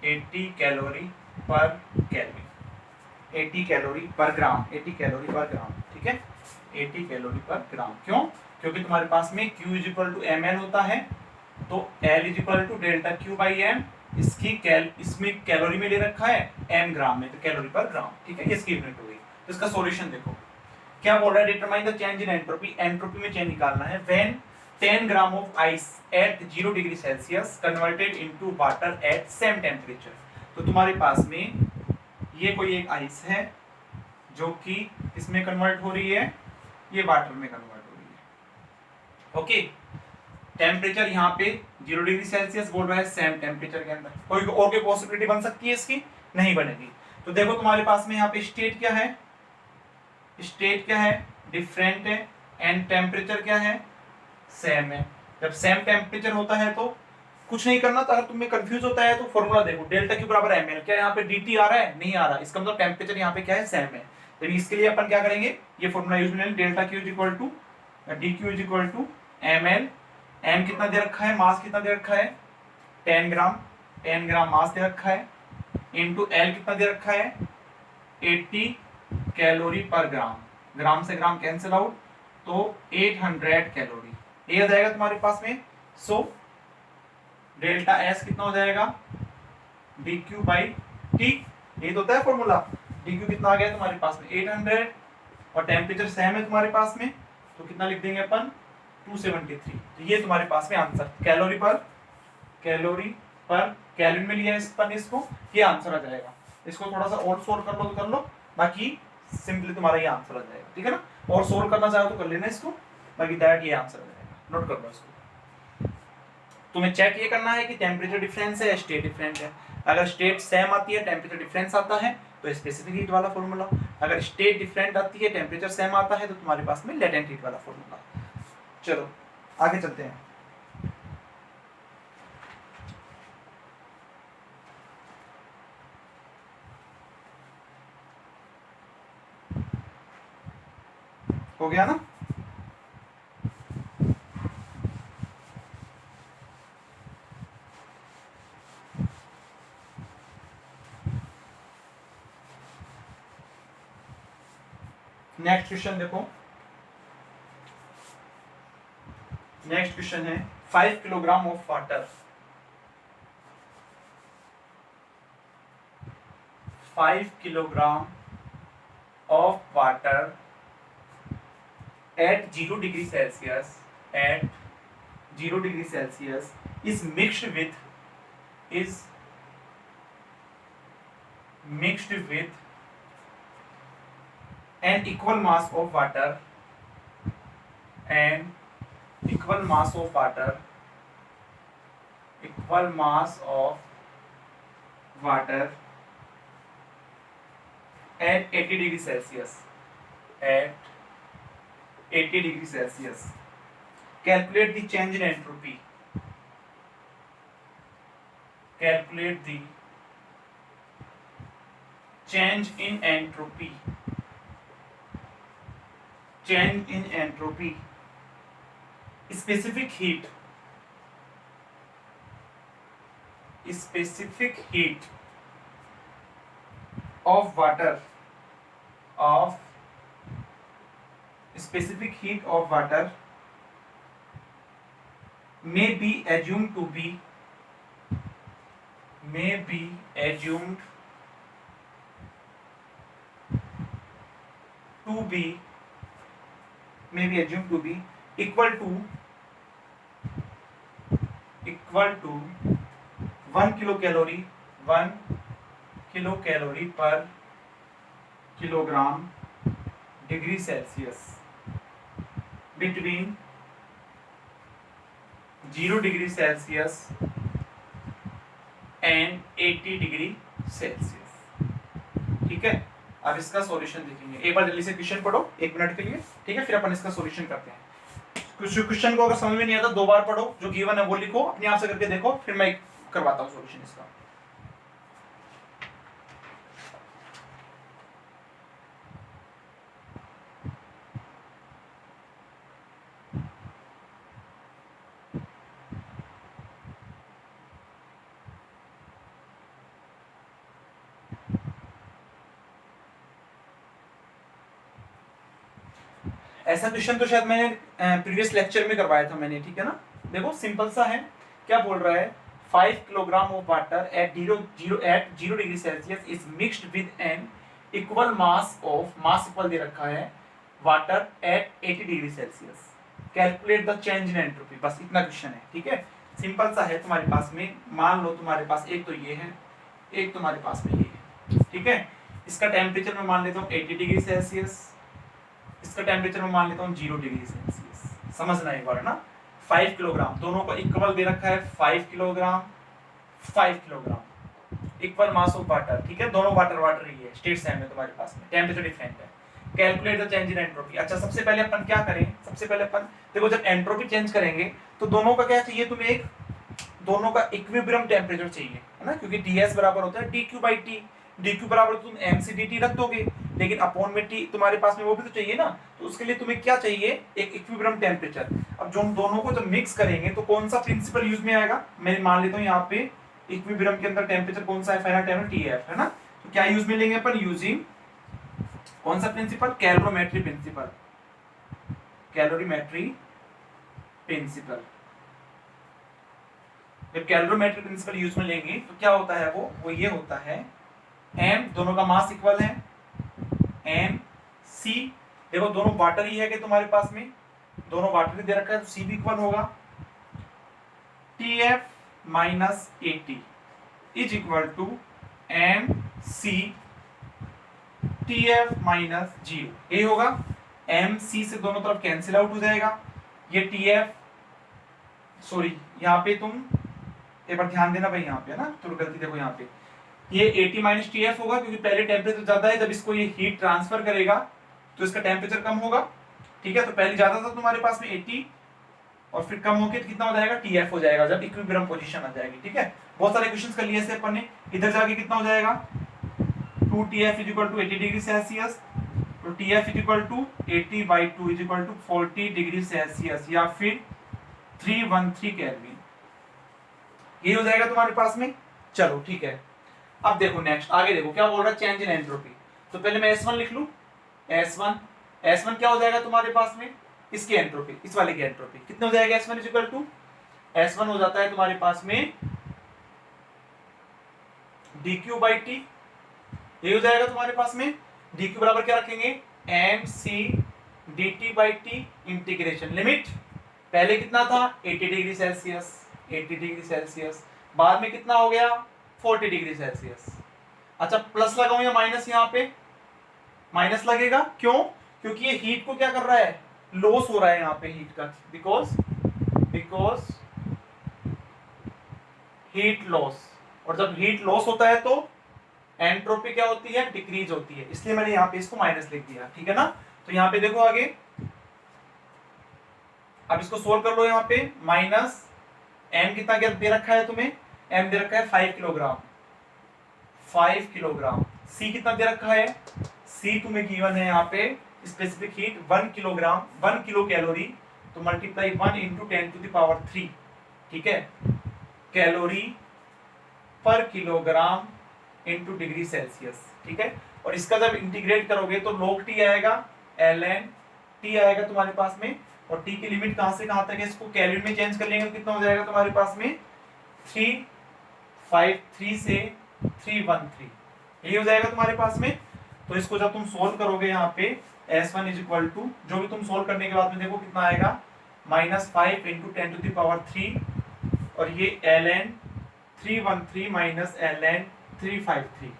80 calorie per Kelvin, 80 calorie पर ग्राम, 80 calorie पर ग्राम। ठीक है, 80 calorie पर ग्राम। क्यों, क्योंकि तुम्हारे पास में Q is equal to M L होता है, तो L is equal to delta Q by M, इसमें कैलोरी में ले रखा है, एम ग्राम में, तो कैलोरी पर ग्राम। ठीक है, ये इसकी यूनिट हो गई। तो इसका सॉल्यूशन देखो क्या बोल रहा है, determine the change in entropy, entropy में चेंज निकालना है when 10 gram of ice eight 0 degree Celsius converted into water at same temperature. तो तुम्हारे पास में ये कोई एक आइस है जो कि इसमें कन्वर्ट हो रही है, ये वाटर में कन्वर्ट हो रही है। ओके, टेम्परेचर यहाँ पे 0 डिग्री सेल्सियस बोल रहा है, सेम टेम्परेचर के अंदर कोई और कोई पॉसिबिलिटी बन सकती है इसकी, नहीं बनेगी। तो देखो तुम्हारे पास में यहाँ पे स्टेट क्या है, स्टेट क्या है, डिफरेंट है, एंड टेम्परेचर क्या है, सेम है। जब सेम टेम्परेचर होता है तो कुछ नहीं करना, तो अगर तुम्हें कंफ्यूज होता है तो फॉर्मूला देखो, डेल्टा क्यू बराबर एम एल, क्या यहाँ पे dt आ रहा है, नहीं आ रहा, इसका मतलब टेम्परेचर यहाँ पे क्या है, सेम है। तो इसके लिए अपन क्या करेंगे, ये फॉर्मूला यूज में, delta Q is equal to D Q is equal to M L, M कितना दे रखा है, मास कितना दे रखा है, 10 ग्राम, 10 ग्राम मास दे रखा है, इंटू एल कितना दे रखा है, 80 कैलोरी पर ग्राम, ग्राम से ग्राम कैंसिल आउट, तो 800 कैलोरी, ये आ जाएगा तुम्हारे पास में। सो डेल्टा एस कितना हो जाएगा, डी क्यू बाई टी, ये तो होता है फॉर्मूला। डी क्यू कितना आ गया तुम्हारे पास में 800, और टेम्परेचर सेम है तुम्हारे पास में, तो कितना लिख देंगे अपन 273। तो ये तुम्हारे पास में आंसर, कैलोरी पर कैलोरी में लिया अपन इसको, ये आंसर आ जाएगा। इसको थोड़ा सा और सोल्व कर लो तो कर लो, बाकी सिंपली तुम्हारा ये आंसर आ जाएगा। ठीक है ना, और सोल्व करना चाहो तो कर लेना इसको। बाकी दैट ये आंसर हो जाएगा। नोट कर लो इसको। तुम्हें चेक ये करना है कि टेम्परेचर डिफरेंस है या स्टेट डिफरेंट है। अगर स्टेट सेम आती है, टेम्परेचर डिफरेंस आता है, तो स्पेसिफिक हीट वाला फॉर्मूला। अगर स्टेट डिफरेंट आती है, टेम्परेचर सेम आता है, तो तुम्हारे पास में लेटेंट हीट वाला फॉर्मूला। चलो आगे चलते हैं। हो गया ना? नेक्स्ट क्वेश्चन देखो। नेक्स्ट क्वेश्चन है 5 kilogram of water, 5 kilogram of water at 0 degree Celsius, at 0 degree Celsius is mixed with an equal mass of water, and equal mass of water at 80 degree Celsius, at 80 degree Celsius. Calculate the change in entropy. Calculate the change in entropy. Change in entropy. Specific heat. Specific heat of water. Of specific heat of water may be assumed to be equal to 1 kilocalorie per kilogram degree Celsius between 0 degree Celsius and 80 degree Celsius। ठीक है, अब इसका solution देखेंगे। एक बार जल्दी से question पढ़ो 1 minute के लिए, ठीक है, फिर अपन इसका सॉल्यूशन करते हैं। कुछ क्वेश्चन को अगर समझ में नहीं आता 2 बार पढ़ो, जो गिवन है वो लिखो, अपने आप से करके देखो, फिर मैं करवाता हूँ सॉल्यूशन इसका। ऐसा क्वेश्चन तो शायद मैंने प्रीवियस लेक्चर में करवाया था मैंने, ठीक है ना। देखो सिंपल सा है, क्या बोल रहा है, 5 kilogram of water at 0 degree Celsius is mixed with an equal mass of, mass equal दे रखा है, water at 80 degree Celsius. Calculate the change in entropy. बस इतना क्वेश्चन है, ठीक है, सिंपल सा है। तुम्हारे पास में मान लो तुम्हारे पास एक तो ये है, एक तुम्हारे पास में ये है, ठीक है। इसका टेम्परेचर मैं मान लेता हूँ 80 डिग्री सेल्सियस, इसका टेम्परेचर मैं मान लेता हूँ 0 डिग्री सेल्सियस। समझना एक बार है ना। 5 किलोग्राम दोनों को इक्वल दे रखा है, 5 kilogram equal mass of water, ठीक है, दोनों वाटर ही है, स्टेट सेम है तुम्हारे पास में, टेम्परेचर डिफरेंट है। Calculate the change in entropy. अच्छा सबसे पहले अपन क्या करें, सबसे पहले अपन देखो जब एंट्रोपी चेंज करेंगे तो दोनों का क्या चाहिए तुम्हें, एक दोनों का इक्विलिब्रियम टेम्परेचर चाहिए, है ना, क्योंकि ds बराबर होता है dq/t, dq बराबर तुम mc/dt रख दोगे, लेकिन अपॉन में t तुम्हारे पास में वो भी तो चाहिए ना, तो उसके लिए तुम्हें क्या चाहिए, एक इक्विलिब्रियम टेम्परेचर। अब जो हम दोनों को जब मिक्स करेंगे तो कौन सा प्रिंसिपल यूज में आएगा, मैं मान लेता हूँ यहाँ पे इक्विलिब्रियम के अंदर टेम्परेचर कौन सा है, फाइनल टेम्परेचर Tf, है ना। तो क्या यूज में लेंगे अपन, यूजिंग कौन सा principle, calorimetry principle, calorimetry principle. जब कैलोरीमेट्री प्रिंसिपल यूज में लेंगे तो क्या होता है, वो ये होता है, m दोनों का मास इक्वल है, m c, देखो दोनों वाटर ही है कि तुम्हारे पास में, दोनों वाटर ही दे रखा है तो c भी इक्वल होगा, Tf minus 80 is equal to m c Tf minus 0, ये होगा। एम सी से दोनों तरफ कैंसिल आउट हो जाएगा, ये टी एफ, सॉरी यहाँ पे तुम एक बार ध्यान देना भाई, यहाँ पे ना थोड़ी गलती देखो, यहाँ पे ये 80 माइनस टी एफ होगा, क्योंकि पहले टेम्परेचर ज्यादा है, जब इसको ये हीट ट्रांसफर करेगा तो इसका टेम्परेचर कम होगा, ठीक है। तो पहले ज्यादा था तुम्हारे पास में 80, और फिर कम होके कितना हो जाएगा, टी एफ हो जाएगा जब इक्विलिब्रियम पोजीशन आ जाएगी, ठीक है। बहुत सारे क्वेश्चंस कर लिए से अपन ने। इधर जाके कितना हो जाएगा, 2 T F is equal to 80 degree Celsius, तो T F is equal to 80/2 is equal to 40 degree Celsius, या फिर 313 केल्विन, ये हो जाएगा तुम्हारे पास में। चलो ठीक है, अब देखो नेक्स्ट आगे देखो क्या बोल रहा है, चेंज इन एंट्रोपी। तो पहले मैं S1 लिख लूं, S1 क्या हो जाएगा तुम्हारे पास में, इसकी एंट्रोपी, इस वाले की एंट्रोपी कितने हो जाएगा, S1 is equal to, S1 हो जाता है तुम्हारे पास में dq/t, ये हो जाएगा तुम्हारे पास में, dq बराबर क्या रखेंगे, mc dt/t इंटीग्रेशन लिमिट, पहले कितना था 80 डिग्री सेल्सियस, 80 डिग्री सेल्सियस, बाद में कितना हो गया 40 डिग्री सेल्सियस। अच्छा प्लस लगाऊं या माइनस, यहाँ पे माइनस लगेगा, क्यों, क्योंकि ये हीट को क्या कर रहा है, लॉस हो रहा है यहाँ पे हीट का, बिकॉज हीट लॉस, और जब हीट लॉस होता है तो एंट्रोपी क्या होती है, डिक्रीज होती है, इसलिए मैंने यहाँ पे इसको माइनस लिख दिया, ठीक है ना। तो यहाँ पे देखो आगे, अब इसको सोल्व कर लो, यहाँ पे माइनस एम कितना दे रखा है तुम्हें, एम दे रखा है 5 किलोग्राम, 5 किलोग्राम, सी कितना दे रखा है, सी तुम्हें गिवन है यहाँ पे specific heat 1 kilogram, 1 kilo calorie, तो मल्टीप्लाई 1 इंटू 10⁻3, ठीक है, कैलोरी पर किलोग्राम इंटू डिग्री सेल्सियस, ठीक है। और इसका जब इंटीग्रेट करोगे तो log t आएगा, ln t आएगा तुम्हारे पास में, और t की लिमिट कहां से कहां तक है, इसको कैलोरी में चेंज कर लेंगे तो कितना हो जाएगा तुम्हारे पास में 353 से 313, यही हो जाएगा तुम्हारे पास में। तो इसको जब तुम सोल्व करोगे यहाँ पे S1 इज इक्वल टू, जो भी तुम सोल्व करने के बाद में देखो कितना आएगा, -5 इंटू 10⁻3, और ये ln 313 माइनस ln 353,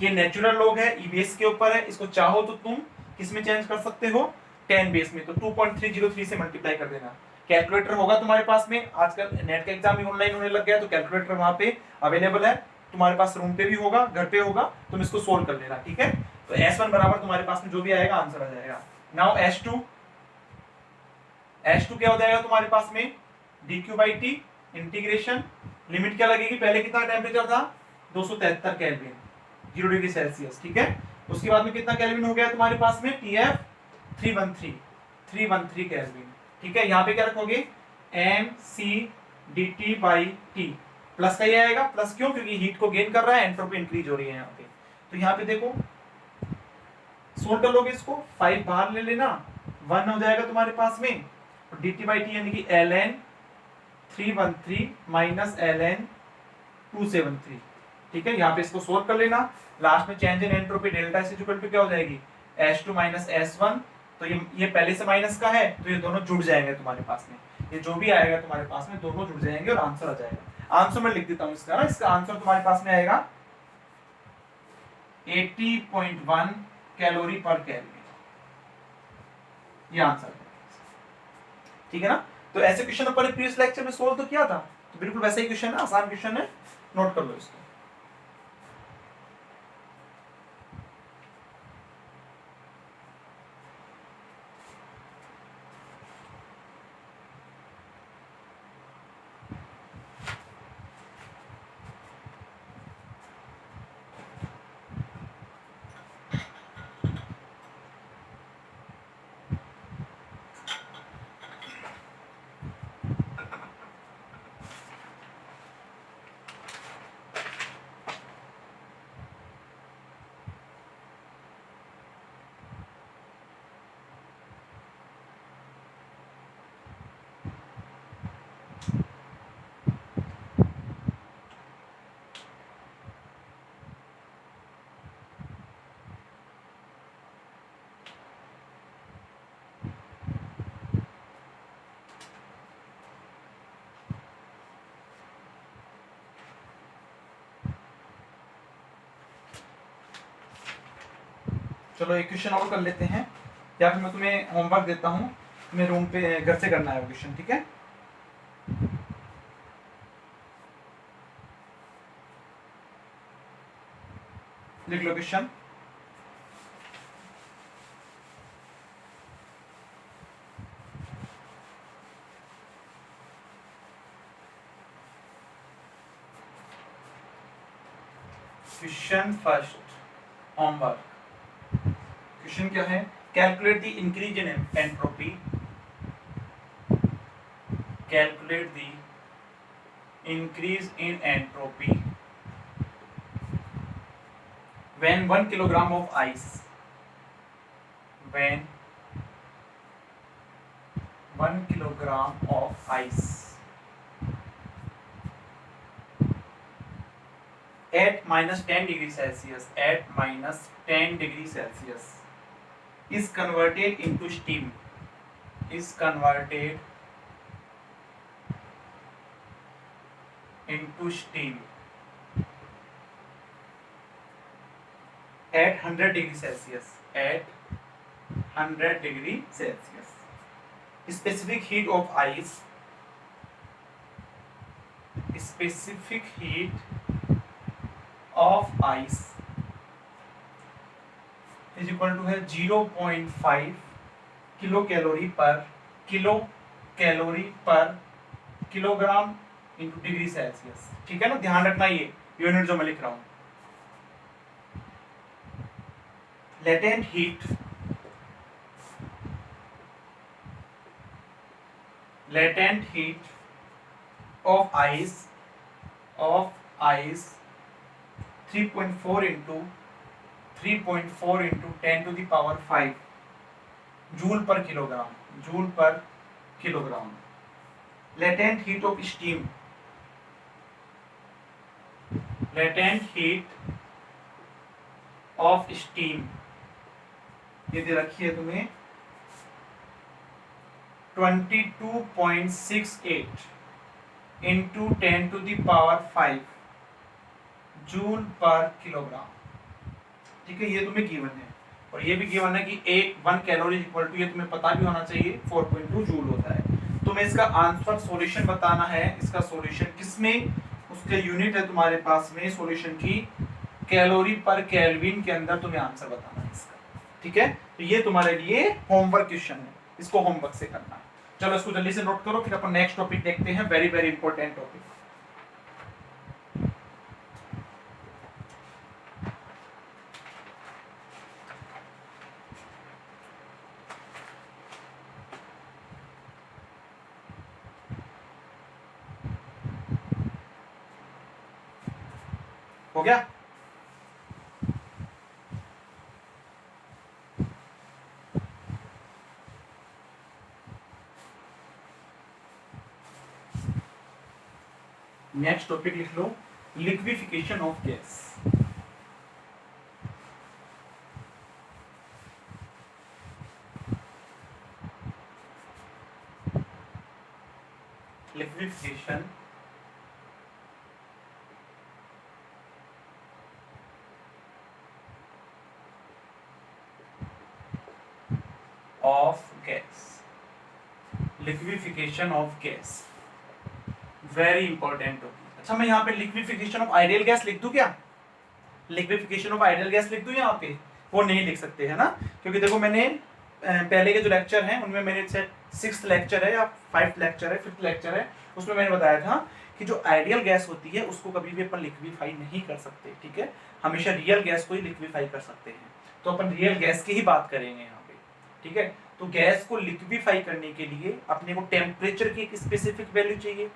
ये नेचुरल लॉग है, ईबीएस के ऊपर है, इसको चाहो तो तुम किस में चेंज कर सकते हो, 10 बेस में, तो 2.303 से मल्टीप्लाई कर देना। कैलकुलेटर होगा तुम्हारे पास में, आजकल नेट का एग्जाम भी ऑनलाइन होने लग गया, तो कैलकुलेटर वहां पे अवेलेबल है तुम्हारे पास, रूम पे भी होगा, घर पे होगा, तुम इसको सोल्व कर लेना, ठीक है। तो S1 बराबर तुम्हारे पास में जो भी आएगा आंसर आ जाएगा। नाउ S2 क्या हो जाएगा तुम्हारे पास में, dq/t इंटीग्रेशन, लिमिट क्या लगेगी, पहले कितना टेम्परेचर था 273 केल्विन, 0 डिग्री सेल्सियस, ठीक है। उसके बाद में कितना केल्विन हो गया तुम्हारे पास में, TF 313 केल्विन, ठीक है। यहाँ पे क्या रखोगे, mc dt/t, प्लस का ये आएगा, प्लस क्यों, क्योंकि हीट को गेन कर रहा है, एंट्रोपी इंक्रीज हो रही है यहाँ पे। तो यहाँ पे देखो सोल्व कर लोगे इसको, 5 बाहर ले लेना, 1 हो जाएगा तुम्हारे पास में, और dt/t यानी कि ln 313 माइनस ln 273, ठीक है। यहाँ पे इसको सोल्व कर लेना, लास्ट में change in entropy delta S equal to क्या हो जाएगी, S2 माइनस S1, तो ये पहले से माइनस का है, तो ये दोनों जुड़ जाएंगे तुम्हारे पास में, ये जो भी आएगा तुम्हारे पास में दोनों जुड़ जाएंगे और आंसर आ जाएगा। आंसर मैं लिख देता हूँ इसका ना, इसका आंसर तुम्हारे पास में आएगा 80.1 कैलोरी पर केल्विन, ये आंसर है, ठीक है ना। तो ऐसे क्वेश्चन अपन ने प्रीवियस लेक्चर में सोल्व तो किया था, तो बिल्कुल वैसा ही क्वेश्चन है, आसान क्वेश्चन है, नोट कर लो इसको। चलो एक क्वेश्चन और कर लेते हैं। या फिर मैं तुम्हें होमवर्क देता हूँ, तुम्हें रूम पे घर से करना है वो क्वेश्चन, ठीक है। लिख लो question. Question first, homework. Question क्या है? Calculate the increase in entropy, calculate the increase in entropy when 1 kilogram of ice, when 1 kilogram of ice at minus 10 degree Celsius, at minus 10 degree Celsius is converted into steam, is converted into steam at 100 degree Celsius, at 100 degree Celsius. Specific heat of ice, specific heat of ice is equal to है 0.5 kilo calorie पर kilogram into degree Celsius, ठीक है ना। ध्यान रखना ये unit जो मैं लिख रहा हूं। latent heat of ice 3.4 into 10 to the power 5 joule पर kilogram. latent heat of steam, latent heat of steam ये दे रखी है तुम्हें 22.68 into 10 to the power 5 joule पर किलोग्राम, ठीक है। ये तुम्हें गिवन है और ये भी गिवन है कि 1 कैलोरी इक्वल टू, ये तुम्हें पता भी होना चाहिए, 4.2 जूल होता है। तुम्हें इसका आंसर सॉल्यूशन बताना है। इसका सॉल्यूशन किसमें, उसके यूनिट है तुम्हारे पास में सॉल्यूशन की, कैलोरी पर केल्विन के अंदर तुम्हें आंसर बताना है इसका, ठीक है। तो ये तुम्हारे लिए होमवर्क क्वेश्चन है, इसको होमवर्क से करना है। चलो इसको जल्दी से नोट करो, फिर अपन नेक्स्ट टॉपिक देखते हैं, वेरी वेरी इंपॉर्टेंट टॉपिक। हो गया? नेक्स्ट टॉपिक लिख लो, liquefaction of gas. Liquefaction of gas, liquefaction of gas very important topic. अच्छा मैं यहाँ पे लिक्विफिकेशन ऑफ आइडियल गैस लिख दूं क्या? लिक्विफिकेशन ऑफ आइडियल गैस लिख दूं यहाँ पे? वो नहीं लिख सकते है ना, क्योंकि देखो मैंने पहले के जो लेक्चर हैं उनमें मेरे 6th लेक्चर है या 5th लेक्चर है 5th लेक्चर है, उसमें मैंने बताया था कि जो आइडियल गैस होती है उसको कभी भी अपन लिक्विफाई नहीं कर सकते, ठीक है। हमेशा रियल गैस को ही लिक्विफाई कर सकते हैं। तो अपन रियल गैस की ही बात करेंगे यहाँ पे, ठीक है। तो गैस को लिक्विफाई करने के लिए अपने को टेम्परेचर की एक स्पेसिफिक वैल्यू चाहिए,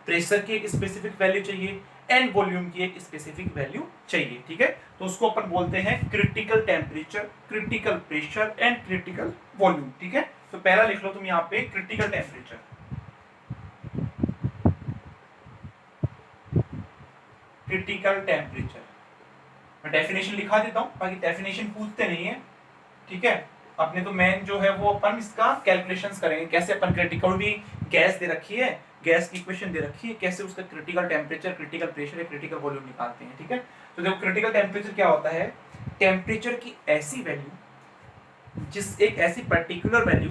प्रेशर की एक स्पेसिफिक वैल्यू चाहिए, एंड वॉल्यूम की एक स्पेसिफिक वैल्यू चाहिए, ठीक है। तो उसको अपन बोलते हैं critical temperature, critical pressure and critical volume, ठीक है। तो पहला लिख लो तुम यहाँ पे क्रिटिकल टेम्परेचर। क्रिटिकल टेम्परेचर मैं डेफिनेशन लिखा देता हूँ, बाकी डेफिनेशन पूछते नहीं है, ठीक है। अपने तो मेन जो है वो अपन इसका कैलकुलेशंस करेंगे, कैसे अपन क्रिटिकल भी गैस दे रखी है, गैस की इक्वेशन दे रखी है, कैसे उसका क्रिटिकल टेम्परेचर, क्रिटिकल प्रेशर या क्रिटिकल वॉल्यूम निकालते हैं, ठीक है। तो देखो क्रिटिकल टेम्परेचर क्या होता है, टेम्परेचर की ऐसी वैल्यू जिस एक ऐसी पर्टिकुलर वैल्यू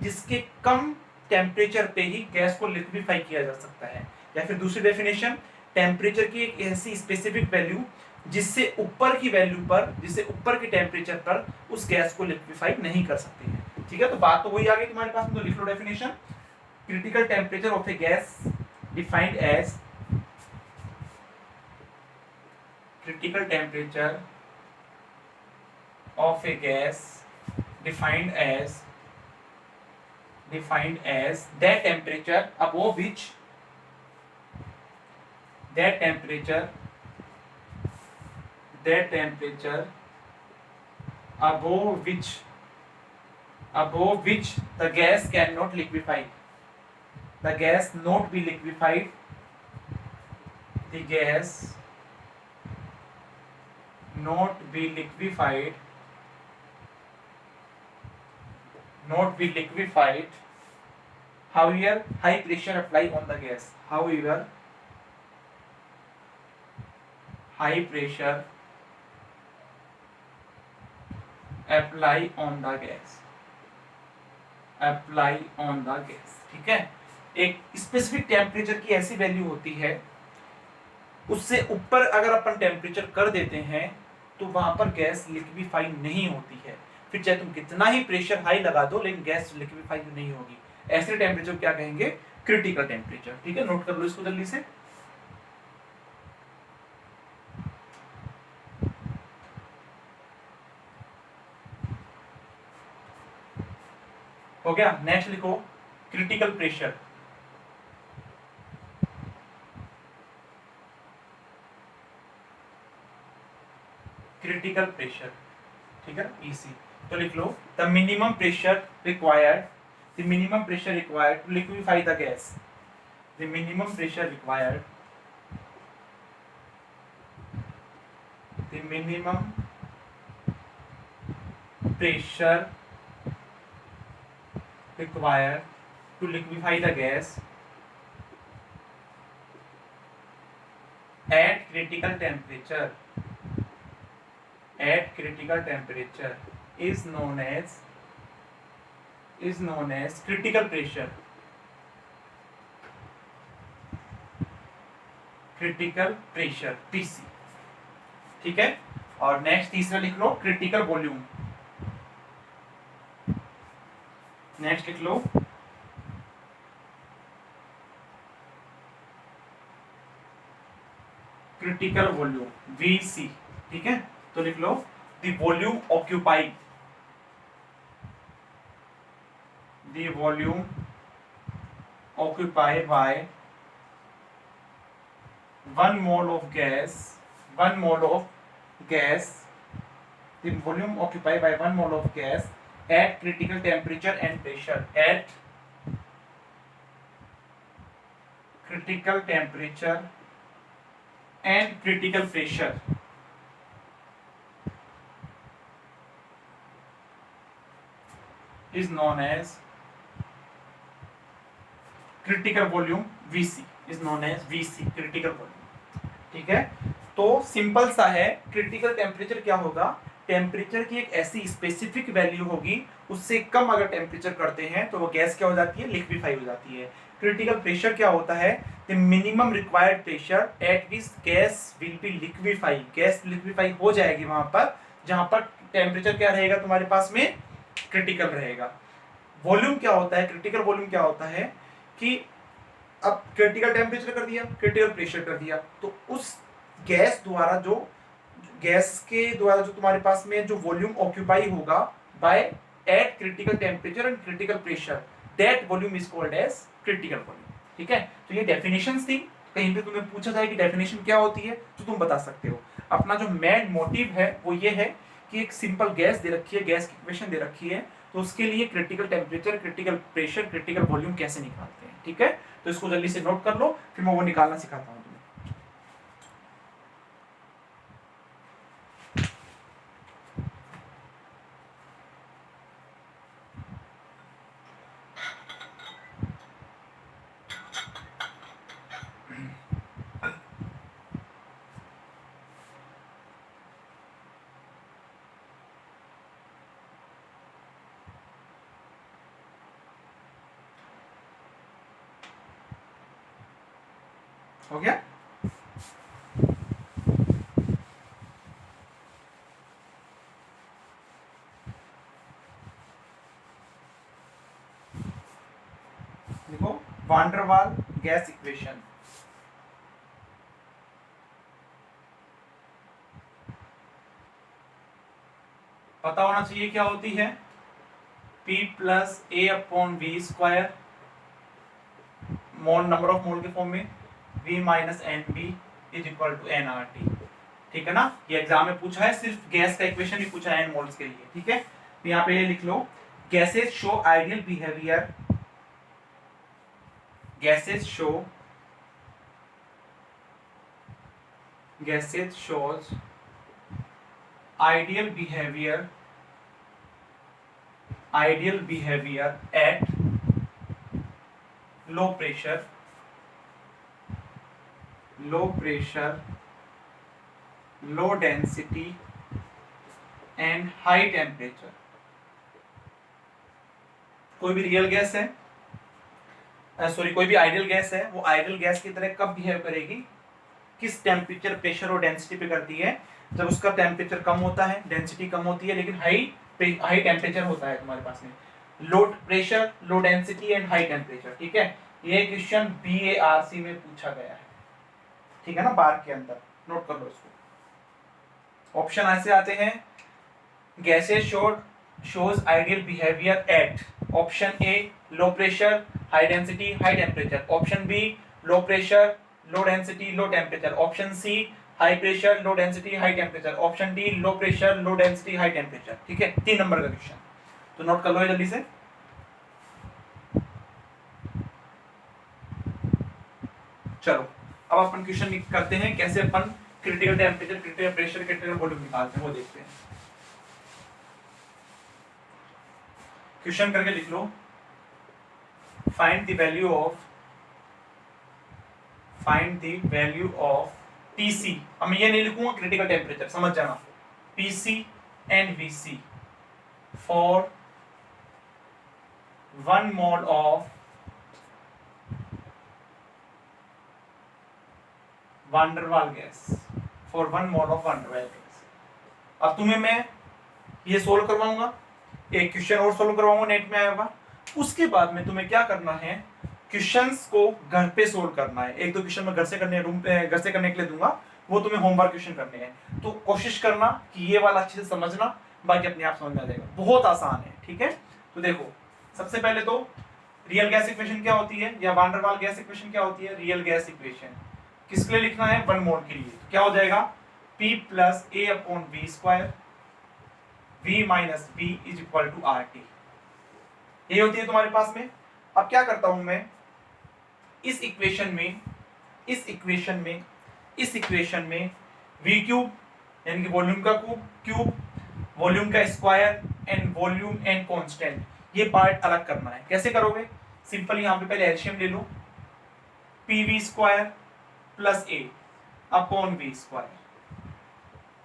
जिसके कम टेम्परेचर पे ही गैस को लिक्विफाई किया जा सकता है। या फिर दूसरी डेफिनेशन, टेम्परेचर की एक ऐसी स्पेसिफिक वैल्यू जिससे ऊपर की वैल्यू पर, जिससे ऊपर के टेम्परेचर पर उस गैस को लिक्विफाई नहीं कर सकती है। ठीक है, तो बात तो वही आ गई तुम्हारे पास में, तो लिख लो definition. Critical temperature of a gas defined as, critical temperature of a gas defined as that temperature above which above which the gas cannot liquefy, the gas not be liquefied, the gas not be liquefied, however high pressure apply on the gas, however high pressure apply on the gas, apply on the gas। ठीक है, एक specific temperature की ऐसी value होती है, उससे ऊपर अगर अपन टेम्परेचर कर देते हैं तो वहां पर गैस लिक्विफाई नहीं होती है। फिर चाहे तुम कितना ही प्रेशर हाई लगा दो, लेकिन गैस लिक्विफाई नहीं होगी। ऐसे टेम्परेचर क्या कहेंगे? Critical temperature. ठीक है, नोट कर लो इसको जल्दी से। हो गया, नेक्स्ट लिखो क्रिटिकल प्रेशर। क्रिटिकल प्रेशर, ठीक है, इसी तो लिख लो the minimum pressure required, the minimum pressure required to liquefy the gas, the minimum pressure required, the minimum pressure required to liquefy the gas at critical temperature, at critical temperature is known as critical pressure, critical pressure PC। ठीक है, और next तीसरा लिख लो critical volume. Next लिख लो critical volume VC। ठीक है, तो लिख लो the volume occupied, the volume occupied by 1 mole of gas, 1 mole of gas, the volume occupied by 1 mole of gas at critical temperature and pressure, at critical temperature and critical pressure is known as critical volume VC, is known as VC, critical volume। ठीक है, तो simple सा है, critical temperature क्या होगा? Temperature की एक ऐसी स्पेसिफिक वैल्यू होगी, उससे कम अगर टेम्परेचर करते हैं तो वो गैस क्या हो जाती है? लिक्विफाई हो जाती है। क्रिटिकल प्रेशर क्या होता है? The minimum required pressure at which gas will be liquefy, gas liquefy हो जाएगी वहां पर जहां पर टेम्परेचर क्या रहेगा तुम्हारे पास में? क्रिटिकल रहेगा। वॉल्यूम क्या होता है? क्रिटिकल वॉल्यूम क्या होता है कि अब क्रिटिकल टेम्परेचर कर दिया, क्रिटिकल प्रेशर कर दिया, तो उस गैस द्वारा जो तुम्हारे पास में जो वॉल्यूम ऑक्यूपाई होगा by at critical temperature and critical pressure, that volume is called as critical volume. ठीक है, तो ये डेफिनेशंस थी। कहीं पे तुम्हें पूछा जाए कि डेफिनेशन क्या होती है तो तुम बता सकते हो। अपना जो मेन मोटिव है वो ये है कि एक सिंपल गैस दे रखी है, गैस की इक्वेशन दे रखी है, तो उसके लिए critical temperature, critical pressure, critical volume कैसे निकालते हैं। ठीक है, तो इसको जल्दी से नोट कर लो, फिर मैं वो निकालना सिखाता हूँ। हो गया। देखो वान डर वाल गैस इक्वेशन, पता होना चाहिए क्या होती है, P plus A upon V square mole number of mole के फॉर्म में V minus N B is equal to N R T. ठीक है ना, ये एग्जाम में पूछा है, सिर्फ गैस का इक्वेशन ही पूछा है एन मोल्स के लिए। ठीक है, तो यहाँ पे ये लिख लो, gases show ideal behaviour, gases shows ideal behavior at low pressure, low density and high temperature। कोई भी रियल गैस है, सॉरी कोई भी आइडियल गैस है, वो आइडियल गैस की तरह कब बिहेव करेगी, किस टेम्परेचर, प्रेशर और डेंसिटी पे करती है, जब उसका टेम्परेचर कम होता है, डेंसिटी कम होती है, लेकिन हाई टेम्परेचर होता है तुम्हारे पास में, लो pressure, low density and high temperature. ठीक है, ये क्वेश्चन BARC में पूछा गया है। ठीक है ना, बार के अंदर नोट कर लो इसको। ऑप्शन ऐसे आते हैं, gases shows ideal behaviour at, option A low pressure high density high temperature, option B low pressure low density low temperature, option C high pressure low density high temperature, option D low pressure low density high temperature. ठीक है, 3 number का question, तो note कर लो ये जल्दी से। चलो अब अपन क्वेश्चन करते हैं, कैसे अपन critical temperature, critical pressure, critical volume निकालते हैं वो देखते हैं। क्वेश्चन करके लिख लो, find the value of TC, अब मैं ये नहीं लिखूंगा क्रिटिकल टेम्परेचर, समझ जाना, PC and VC for 1 mole of van der Waals gas, for 1 mole of van der Waals gas. अब तुम्हें मैं ये सोल्व करवाऊंगा, एक क्वेश्चन और सोल्व करवाऊंगा, नेट में आया होगा, उसके बाद में तुम्हें क्या करना है, क्वेश्चंस को घर पे सोल्व करना है। एक दो क्वेश्चन मैं घर से करने रूम पे घर से करने के लिए दूंगा, वो तुम्हें होमवर्क क्वेश्चन करने हैं, तो कोशिश करना कि ये वाला अच्छे से समझना, बाकी अपने आप समझ में आ जाएगा, बहुत आसान है। ठीक है, तो देखो सबसे पहले तो रियल गैस इक्वेशन क्या होती है, या वान डर वाल गैस इक्वेशन क्या होती है, रियल गैस इक्वेशन किसके लिए लिखना है, 1 मोल के लिए, तो क्या हो जाएगा, P plus A upon V square V minus B is equal to RT, ये होती है तुम्हारे पास में। अब क्या करता हूं मैं, इस इक्वेशन में V क्यूब यानी कि वॉल्यूम का क्यूब, वॉल्यूम का square and volume and constant, ये पार्ट अलग करना है। कैसे करोगे, सिंपल यहां पे पहले एलसीएम ले लो, PV square plus A upon V square